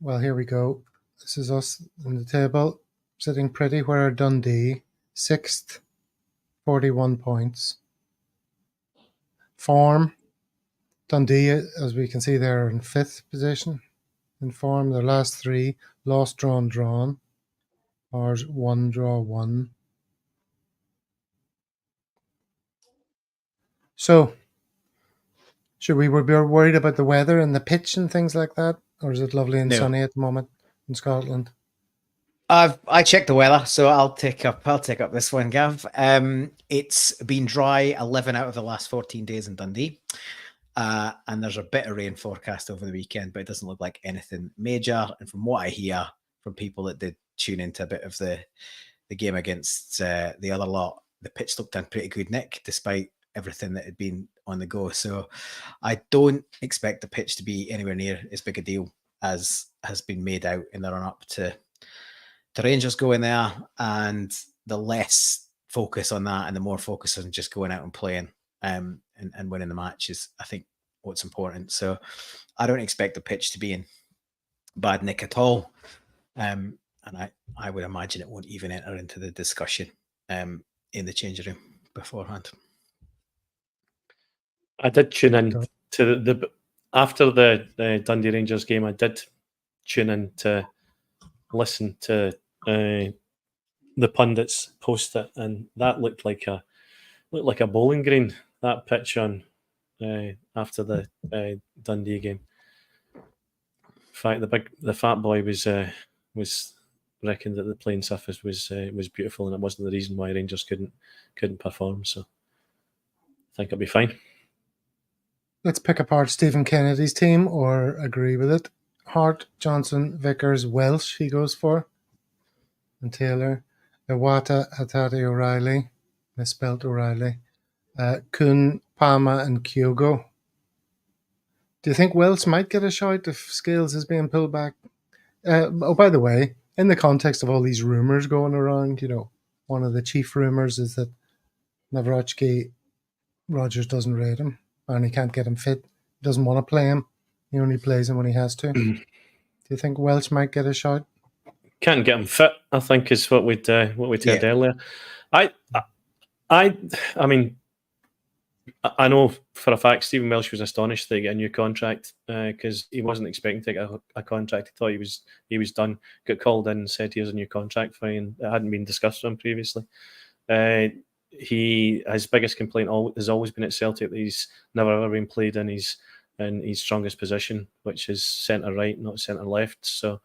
well, here we go. This is us on the table, sitting pretty. Where are Dundee? 6th, 41 points. Form. Dundee, as we can see, they're in 5th position in form. Their last 3, lost, drawn. Ours 1 draw 1. So, should we be worried about the weather and the pitch and things like that? Or is it lovely and No. sunny at the moment in Scotland? I checked the weather, so I'll take up this one, Gav. It's been dry 11 out of the last 14 days in Dundee. And there's a bit of rain forecast over the weekend, but it doesn't look like anything major. And from what I hear from people that did tune into a bit of the game against the other lot, the pitch looked in pretty good nick, despite everything that had been on the go. So I don't expect the pitch to be anywhere near as big a deal as has been made out in the run-up to Rangers going there, and the less focus on that and the more focus on just going out and playing and winning the match is, I think, what's important. So I don't expect the pitch to be in bad nick at all. And I would imagine it won't even enter into the discussion in the changing room beforehand. I did tune in to the after the Dundee Rangers game. I did tune in to listen to the pundits post it, and that looked like a bowling green, that pitch on after the Dundee game. In fact, the fat boy was reckoned that the playing surface was beautiful, and it wasn't the reason why Rangers couldn't perform. So I think it'll be fine. Let's pick apart Stephen Kennedy's team or agree with it. Hart, Johnson, Vickers, Welsh he goes for. And Taylor. Iwata, Hatati, O'Reilly. Misspelt O'Reilly. Kuhn, Palama and Kyogo. Do you think Welsh might get a shout if Scales is being pulled back? By the way, in the context of all these rumours going around, one of the chief rumours is that Rodgers doesn't rate him and he can't get him fit. He doesn't want to play him. He only plays him when he has to. Do you think Welsh might get a shot? Can't get him fit, I think, is what we'd heard earlier. I mean, I know for a fact Stephen Welsh was astonished to get a new contract because he wasn't expecting to get a contract. He thought he was done. Got called in and said here's a new contract for you, and it hadn't been discussed with him previously. His biggest complaint has always been at Celtic that he's never ever been played in his strongest position, which is centre right, not centre left. So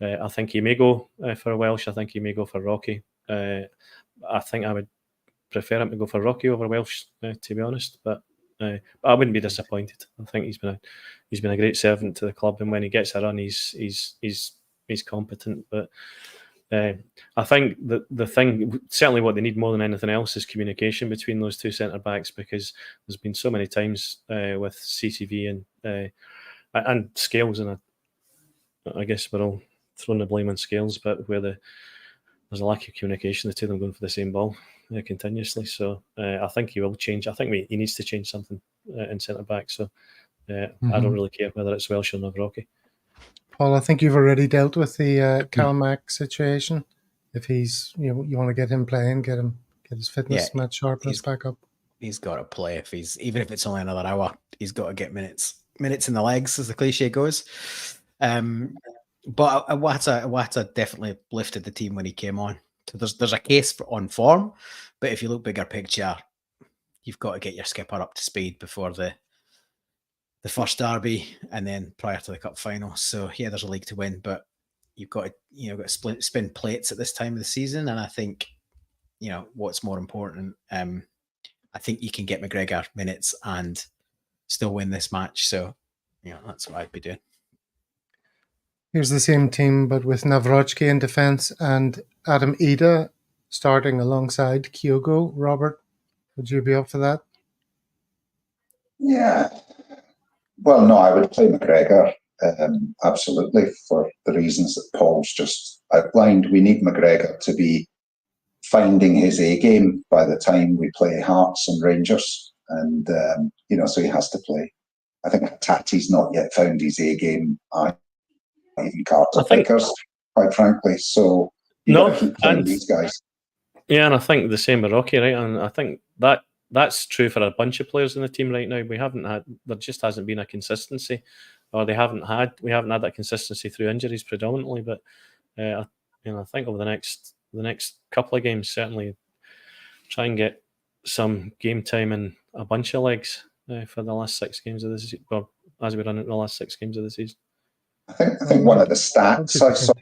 I think he may go for Welsh. I think he may go for Rocky. I think I would prefer him to go for Rocky over Welsh, to be honest. But I wouldn't be disappointed. I think he's been a great servant to the club, and when he gets a run, he's competent. But I think the thing, certainly what they need more than anything else, is communication between those two centre backs, because there's been so many times with CCV and Scales, and I guess we're all throwing the blame on Scales, but where there's a lack of communication, the two of them going for the same ball continuously. So I think he will change. I think he needs to change something in centre back. So I don't really care whether it's Welsh or Rocky. Paul, I think you've already dealt with the Calmac situation. If he's, you want to get him playing, get his fitness, match sharpness back up. He's got to play. Even if it's only another hour, he's got to get minutes in the legs, as the cliche goes. But Iwata definitely lifted the team when he came on. So there's a case on form, but if you look bigger picture, you've got to get your skipper up to speed before the first derby and then prior to the cup final. So yeah, there's a league to win, but you've got to spin plates at this time of the season. And I think what's more important. I think you can get McGregor minutes and still win this match. So that's what I'd be doing. Here's the same team, but with Nawrocki in defence and Adam Ida starting alongside Kyogo. Robert, would you be up for that? Yeah. Well, no, I would play McGregor, absolutely, for the reasons that Paul's just outlined. We need McGregor to be finding his A game by the time we play Hearts and Rangers. And, so he has to play. I think Tati's not yet found his A game. Even Carter Vickers, quite frankly. So keep playing these guys. Yeah, and I think the same with Rocky, right? And I think that's true for a bunch of players in the team right now. There just hasn't been a consistency, or we haven't had that consistency through injuries predominantly. But I think over the next couple of games, certainly try and get some game time in a bunch of legs for the last 6 games of the season. Well, as we run into the last 6 games of the season. I think one of the stats I saw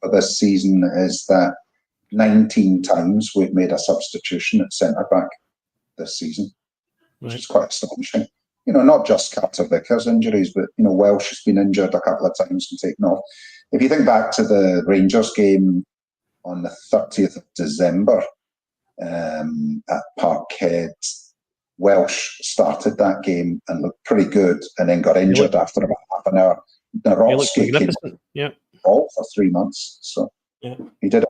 for this season is that 19 times we've made a substitution at centre back this season, which is quite astonishing. Not just Carter Vickers injuries, but Welsh has been injured a couple of times and taken off. If you think back to the Rangers game on the 30th of December at Parkhead, Welsh started that game and looked pretty good, and then got injured after about half an hour. Narotsky came off for 3 months, so he did it.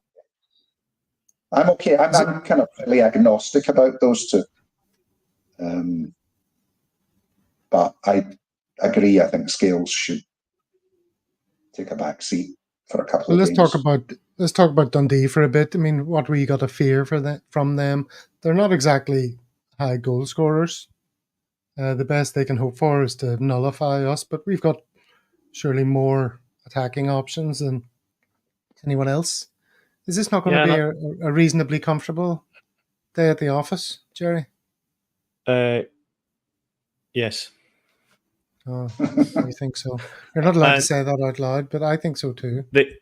I'm okay. I'm kind of really agnostic about those two. But I agree. I think Scales should take a back seat for a couple of games. Let's talk about Dundee for a bit. I mean, what we got to fear from them? They're not exactly high goal scorers. The best they can hope for is to nullify us, but we've got surely more attacking options than anyone else. Is this not going to be a reasonably comfortable day at the office, Jerry? Yes. Oh, I think so. You're not allowed to say that out loud, but I think so too. They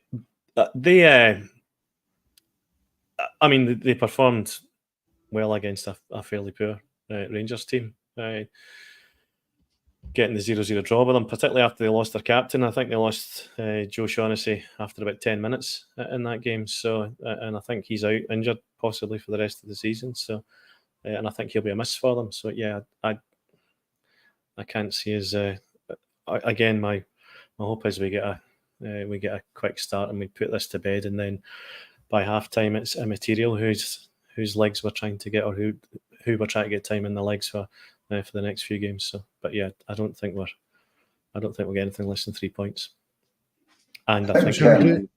performed well against a fairly poor Rangers team. Getting the 0-0 draw with them, particularly after they lost their captain. I think they lost Joe Shaughnessy after about 10 minutes in that game. So, and I think he's out injured possibly for the rest of the season. So, and I think he'll be a miss for them. So, yeah, I can't see as again. My hope is we get a quick start and we put this to bed, and then by half time it's immaterial whose legs we're trying to get, or who we're trying to get time in the legs for the next few games. So, but yeah, I don't think we'll get anything less than 3 points. And I think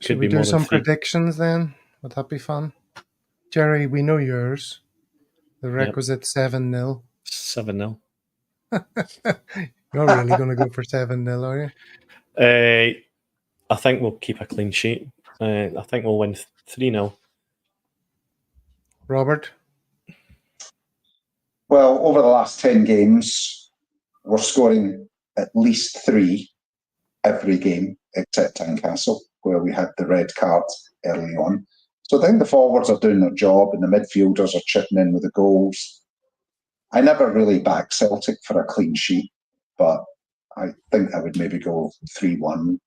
should we do some predictions then? Would that be fun? Jerry, we know yours. The requisite 7-0. 7-0. You're really going to go for 7-0, are you? I think we'll keep a clean sheet. I think we'll win 3-0. Robert? Well, over the last 10 games, we're scoring at least 3 every game, except Tynecastle, where we had the red card early on. So I think the forwards are doing their job and the midfielders are chipping in with the goals. I never really back Celtic for a clean sheet, but I think I would maybe go 3-1.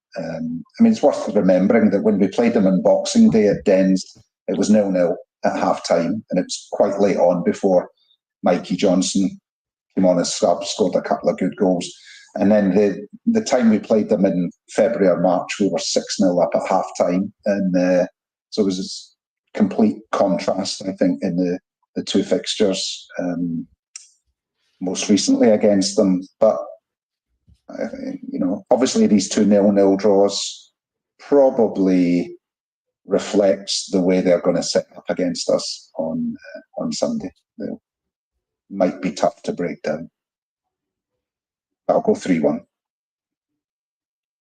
It's worth remembering that when we played them on Boxing Day at Dens, it was 0-0 at half-time, and it was quite late on before Mikey Johnson came on as sub, scored a couple of good goals. And then the time we played them in February or March, we were 6-0 up at half-time. And so it was this complete contrast, I think, in the 2 fixtures most recently against them. But, obviously these 2 0-0 draws probably reflects the way they're going to set up against us on Sunday. They might be tough to break down. I'll go 3-1.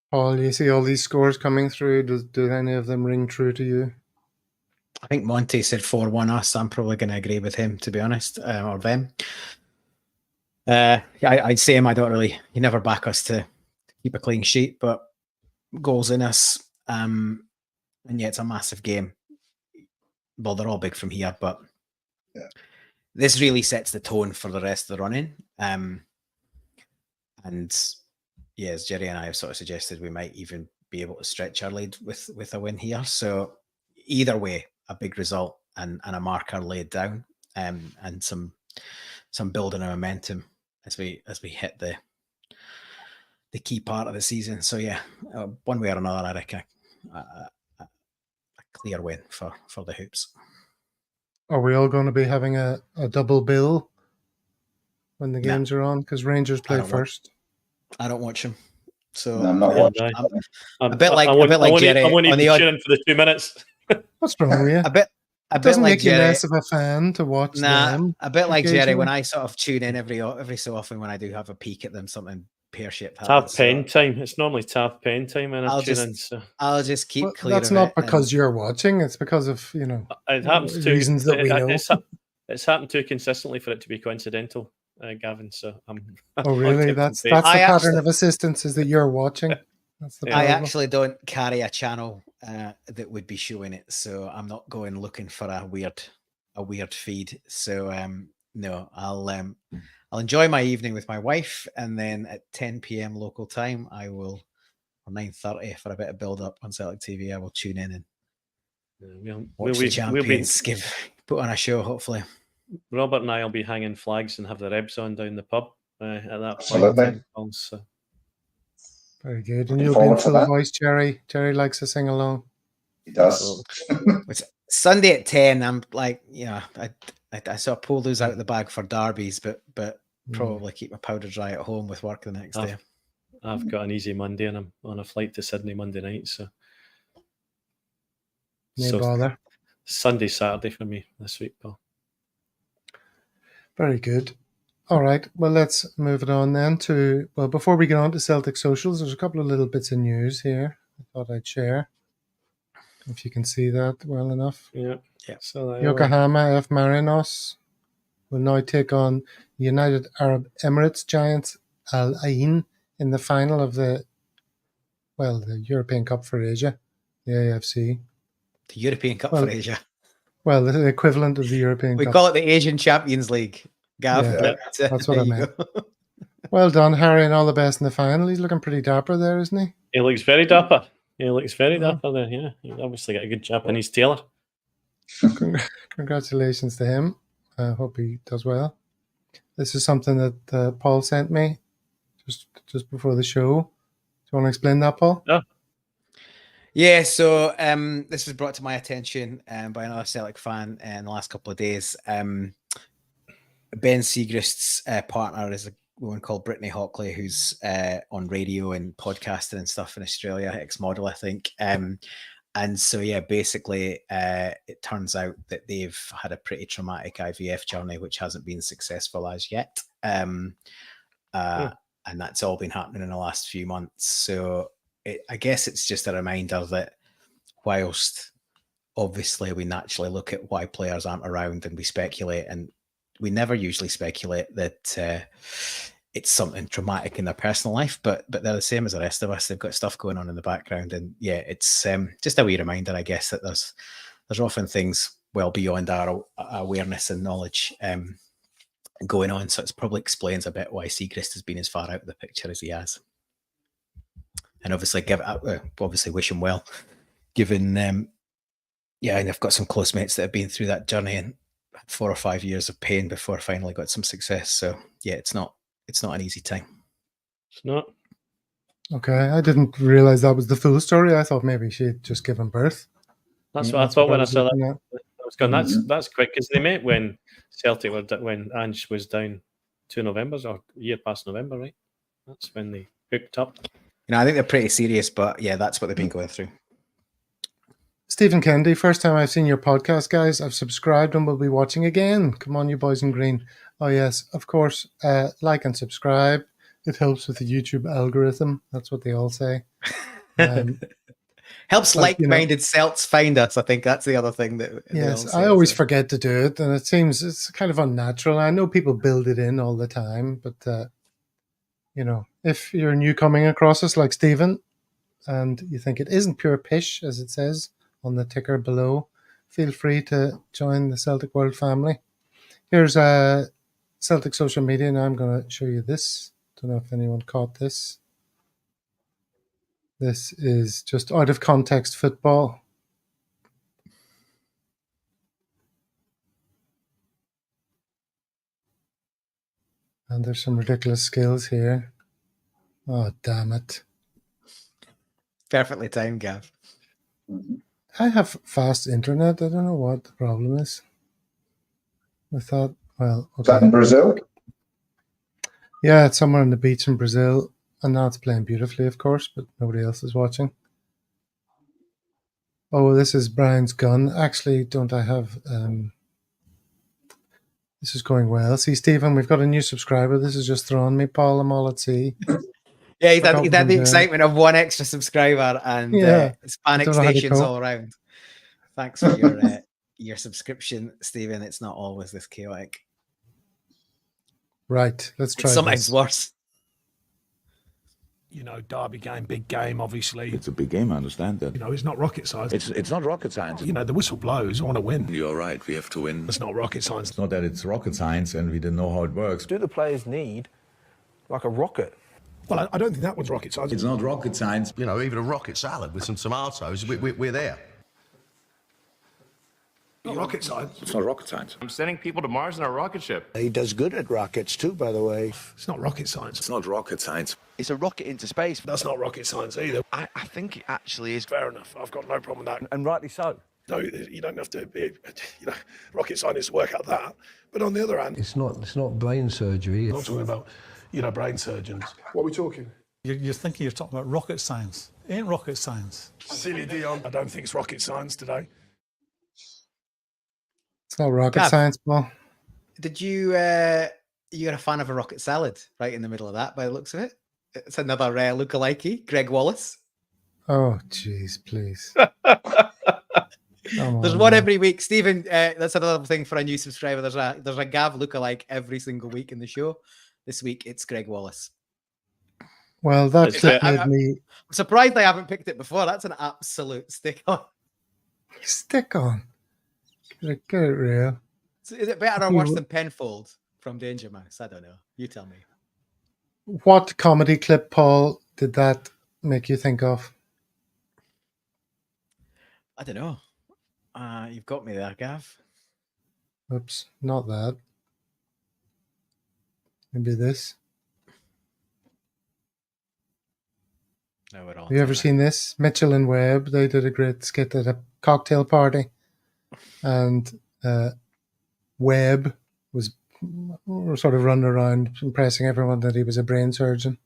Paul, you see all these scores coming through. Do any of them ring true to you? I think Monty said 4-1 us. I'm probably going to agree with him, to be honest, or them. I'd say him. You never back us to keep a clean sheet, but goals in us. And yeah, it's a massive game. Well, they're all big from here, but this really sets the tone for the rest of the run-in. And yeah, as Jerry and I have sort of suggested, we might even be able to stretch our lead with a win here. So either way, a big result and a marker laid down, and some building of momentum as we hit the key part of the season. So yeah, one way or another, I reckon a clear win for the Hoops. Are we all going to be having a double bill when the games are on? Because Rangers play first. I don't watch them. So I'm not watching. A bit like Jerry. I want you to tune in for the 2 minutes. What's wrong with you? It doesn't like make you Jerry. less of a fan to watch them. A bit like Jerry, when I sort of tune in every so often when I do have a peek at them, something pear-shaped Tav habit. pen time. It's normally Tav pen time when I tune in. So I'll just keep clear That's of not it. because you're watching. It's because of, it happens too. reasons that we know. It's happened too consistently for it to be coincidental, Gavin. So I'm. Oh, really? That's the pattern of assistance, is that you're watching. That's the I actually don't carry a channel that would be showing it, so I'm not going looking for a weird feed. So no, I'll enjoy my evening with my wife, and then at 10 p.m. local time, I will, or 9:30 for a bit of build up on Celtic TV. I will tune in and watch the champions put on a show. Hopefully, Robert and I will be hanging flags and have the Rebs on down the pub at that Absolutely. point. So. Very good. And you'll be in full voice, Jerry. Jerry likes to sing along. He does. It's Sunday at 10. I'm like, I sort of pull those out of the bag for derbies, but probably keep my powder dry at home with work the next day. I've got an easy Monday, and I'm on a flight to Sydney Monday night. So no bother. Sunday, Saturday for me this week, Paul. Very good. All right. Well, let's move it on then to, before we get on to Celtic socials, there's a couple of little bits of news here I thought I'd share. If you can see that well enough. Yeah. So Yokohama F. Marinos will now take on United Arab Emirates giants Al Ain in the final of the European Cup for Asia, the AFC. The European Cup for Asia. Well, the equivalent of the European Cup. We call it the Asian Champions League. Gav, that's what I meant. Well done, Harry, and all the best in the final. He's looking pretty dapper there, isn't he? He looks very dapper. Dapper there, yeah. He's obviously got a good Japanese tailor. Congratulations to him. I hope he does well. This is something that Paul sent me just before the show. Do you want to explain that, Paul? Yeah, so this was brought to my attention by another Celtic fan in the last couple of days. Ben Siegrist's partner is a woman called Brittany Hockley, who's on radio and podcasting and stuff in Australia, ex-model, I think. And so, basically, it turns out that they've had a pretty traumatic IVF journey, which hasn't been successful as yet. And that's all been happening in the last few months. So I guess it's just a reminder that whilst obviously we naturally look at why players aren't around and we speculate, and we never usually speculate that it's something traumatic in their personal life, but they're the same as the rest of us. They've got stuff going on in the background, and it's just a wee reminder, I guess, that there's often things well beyond our awareness and knowledge going on. So it probably explains a bit why Siegrist has been as far out of the picture as he has. And obviously, wish him well, given and I've got some close mates that have been through that journey and had 4 or 5 years of pain before finally got some success. So it's not an easy time. It's not. Okay, I didn't realize that was the full story. I thought maybe she'd just given birth. That's what I thought when I saw that. I was going, that's quick, because they met when Celtic when Ange was down 2 Novembers or a year past November, right? That's when they hooked up. I think they're pretty serious, but that's what they've been going through. Stephen Kennedy, first time I've seen your podcast, guys. I've subscribed and will be watching again. Come on, you boys in green. Oh, yes, of course. Like and subscribe. It helps with the YouTube algorithm. That's what they all say. Helps like-minded Celts find us. I think that's the other thing that. Yes, I always forget to do it, and it seems it's kind of unnatural. I know people build it in all the time, but if you're new coming across us like Stephen, and you think it isn't pure pish, as it says on the ticker below, feel free to join the Celtic World family. Here's Celtic social media. Now I'm going to show you this. Don't know if anyone caught this. This is just out of context football. And there's some ridiculous skills here. Oh, damn it. Perfectly timed, Gav. I have fast internet. I don't know what the problem is. I thought, okay. Is that in Brazil? Yeah, it's somewhere on the beach in Brazil. And now it's playing beautifully, of course, but nobody else is watching. Oh, this is Brian's gun. Actually, don't I have... This is going well. See, Stephen, we've got a new subscriber. This is just throwing me, Paul. I'm all at sea. Yeah, he's Forgot had what the I'm doing. excitement of one extra subscriber and Yeah, Hispanic don't know how to stations cope. all around. Thanks for your subscription, Stephen. It's not always this chaotic. Right, let's try It's sometimes this. worse. You know, derby game, big game, obviously. It's a big game, I understand that. You know, it's not rocket science. It's not rocket science. You know, the whistle blows, I want to win. You're right, we have to win. It's not rocket science. It's not that it's rocket science and we didn't know how it works. Do the players need like a rocket? Well, I don't think that one's rocket science. It's not rocket science. You know, even a rocket salad with some tomatoes, we're there. Not rocket science. It's not rocket science. I'm sending people to Mars in a rocket ship. He does good at rockets too, by the way. It's not rocket science. It's not rocket science. It's a rocket into space. That's not rocket science either. I think it actually is. Fair enough. I've got no problem with that. And rightly so. No, you don't have to be, you know, rocket scientists to work out that. But on the other hand, It's not brain surgery. I'm not talking about, you know, brain surgeons. What are we talking? You're thinking you're talking about rocket science. It ain't rocket science. Silly Dion. I don't think it's rocket science today. It's not rocket Gav. science, Paul. Did you you're a fan of a rocket salad right in the middle of that by the looks of it? It's another lookalike, Greg Wallace. Oh, jeez, please. There's one every week. Stephen, that's another thing for a new subscriber. There's a Gav lookalike every single week in the show. This week it's Greg Wallace. Well, that clip made I'm me surprised I haven't picked it before. That's an absolute stick on. stick on. Get it real. Is it better or worse than Penfold from Danger Mouse? I don't know. You tell me. What comedy clip, Paul, did that make you think of? I don't know. You've got me there, Gav. Oops, not that. Maybe this. No, we're all. Have you ever seen this? Mitchell and Webb, they did a great skit at a cocktail party. And Webb was sort of running around impressing everyone that he was a brain surgeon.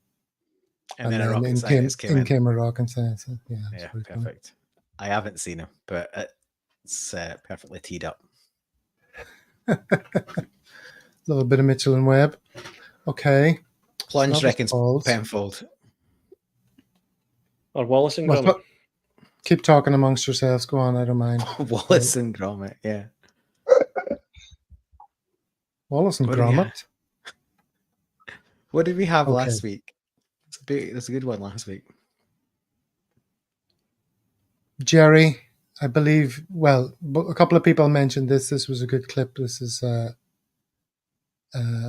And then a rocket scientist came in. came a rocket scientist. Yeah, Yeah, perfect. I haven't seen him, but it's perfectly teed up. A little bit of Mitchell and Webb. Okay. Plunge reckons Paul's. Penfold. Or Wallace and Well, Gromit. keep talking amongst yourselves. Go on, I don't mind. Wallace and Gromit, yeah. Wallace and What do we Gromit. What did we have Okay. last week? That's a good one last week. Jerry, I believe, well, a couple of people mentioned this. This was a good clip. This is, who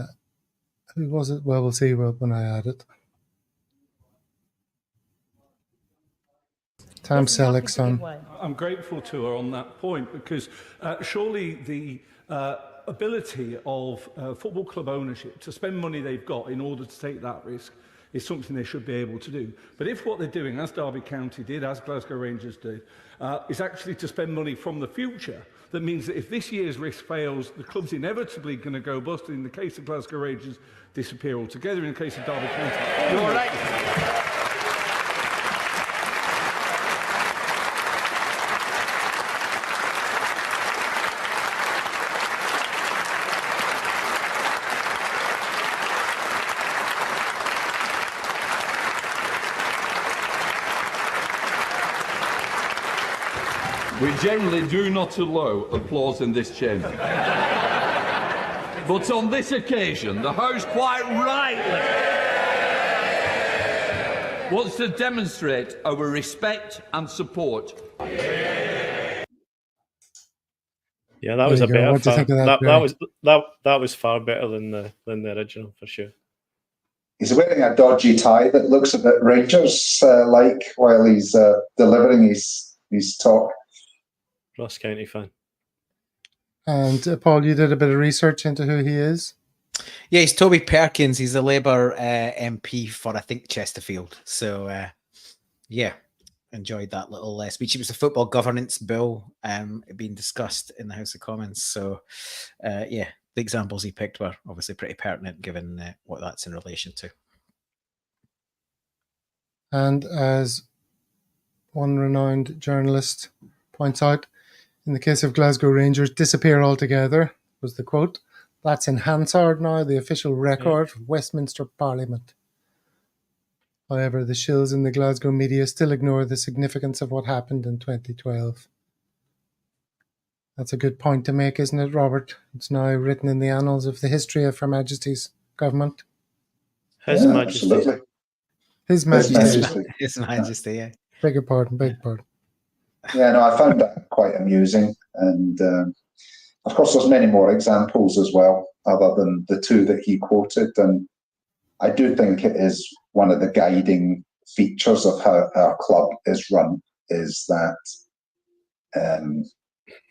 was it? Well, we'll see when I add it. Tam Selleck's son. I'm grateful to her on that point because surely the ability of football club ownership to spend money they've got in order to take that risk is something they should be able to do. But if what they're doing, as Derby County did, as Glasgow Rangers did, is actually to spend money from the future, that means that if this year's risk fails, the club's inevitably going to go bust. In the case of Glasgow Rangers, disappear altogether. In the case of Derby County, You're right. We generally do not allow applause in this chamber. But on this occasion, the House quite rightly wants to demonstrate our respect and support. Yeah, that was There a you go. better. What do you think of that, That was far better than the original for sure. He's wearing a dodgy tie that looks a bit Rangers-like while he's delivering his talk. Ross County fan. And Paul, you did a bit of research into who he is. Yeah, he's Toby Perkins. He's a Labour MP for, I think, Chesterfield. So, yeah, enjoyed that little speech. It was the football governance bill being discussed in the House of Commons. So, yeah, the examples he picked were obviously pretty pertinent given what that's in relation to. And as one renowned journalist points out, in the case of Glasgow Rangers, disappear altogether, was the quote. That's in Hansard now, the official record of Westminster Parliament. However, the shills in the Glasgow media still ignore the significance of what happened in 2012. That's a good point to make, isn't it, Robert? It's now written in the annals of the history of Her Majesty's government. His Majesty. Absolutely. His Majesty. His Majesty, yeah. Beg your pardon, beg your pardon. Yeah, no, I found that quite amusing. And of course, there's many more examples as well, other than the two that he quoted. And I do think it is one of the guiding features of how our club is run, is that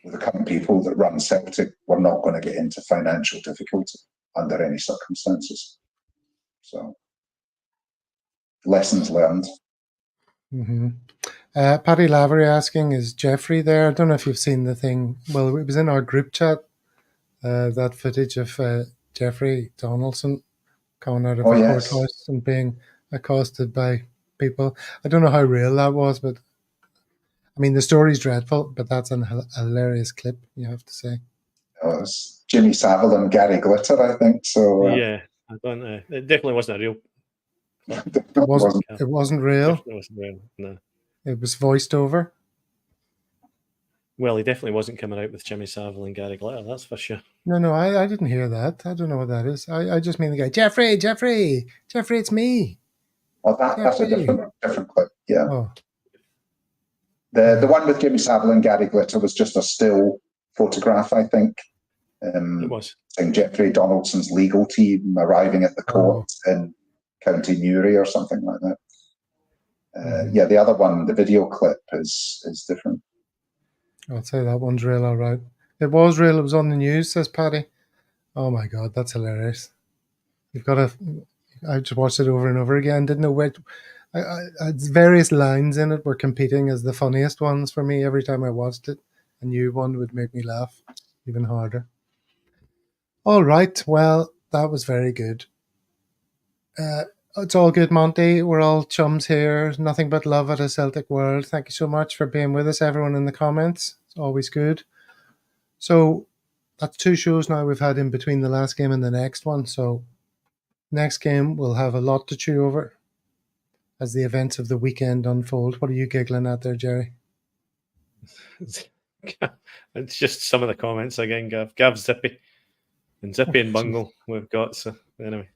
with the current people that run Celtic, we're not going to get into financial difficulty under any circumstances. So, lessons learned. Mm-hmm. Paddy Lavery asking, is Jeffrey there? I don't know if you've seen the thing. Well, it was in our group chat, that footage of Jeffrey Donaldson coming out of a courthouse and being accosted by people. I don't know how real that was, but I mean, the story's dreadful, but that's a hilarious clip, you have to say. It was Jimmy Savile and Gary Glitter, I think. So yeah, I don't know. It definitely wasn't a real. It wasn't real. Definitely wasn't real. No. It was voiced over. Well, he definitely wasn't coming out with Jimmy Savile and Gary Glitter, that's for sure. No, I didn't hear that. I don't know what that is. I just mean the guy, Jeffrey, it's me. Oh, that's a different clip. Yeah. Oh. The one with Jimmy Savile and Gary Glitter was just a still photograph, I think. It was. Saying Jeffrey Donaldson's legal team arriving at the court in County Newry or something like that. Yeah, the other one, the video clip, is different. I'd say that one's real, all right. It was real. It was on the news, says Paddy. Oh my God, that's hilarious. You've got to. I just watched it over and over again. Didn't know where. Various lines in it were competing as the funniest ones for me. Every time I watched it, a new one would make me laugh even harder. All right, well, that was very good. It's all good, Monty. We're all chums here. Nothing but love at a Celtic world. Thank you so much for being with us, everyone in the comments. It's always good. So that's 2 shows now we've had in between the last game and the next one. So next game we'll have a lot to chew over as the events of the weekend unfold. What are you giggling at there, Jerry? It's just some of the comments again, Gav. Gav's Zippy. And Zippy and Bungle we've got. So anyway.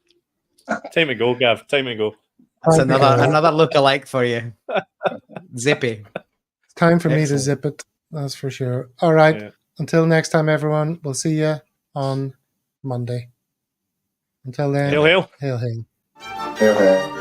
Time to go, Gav. Time to go. That's another look-alike for you. Zippy. It's time for me to zip it. That's for sure. All right. Yeah. Until next time, everyone. We'll see you on Monday. Until then. Hail, hail. Hail, hail. Hail, hail.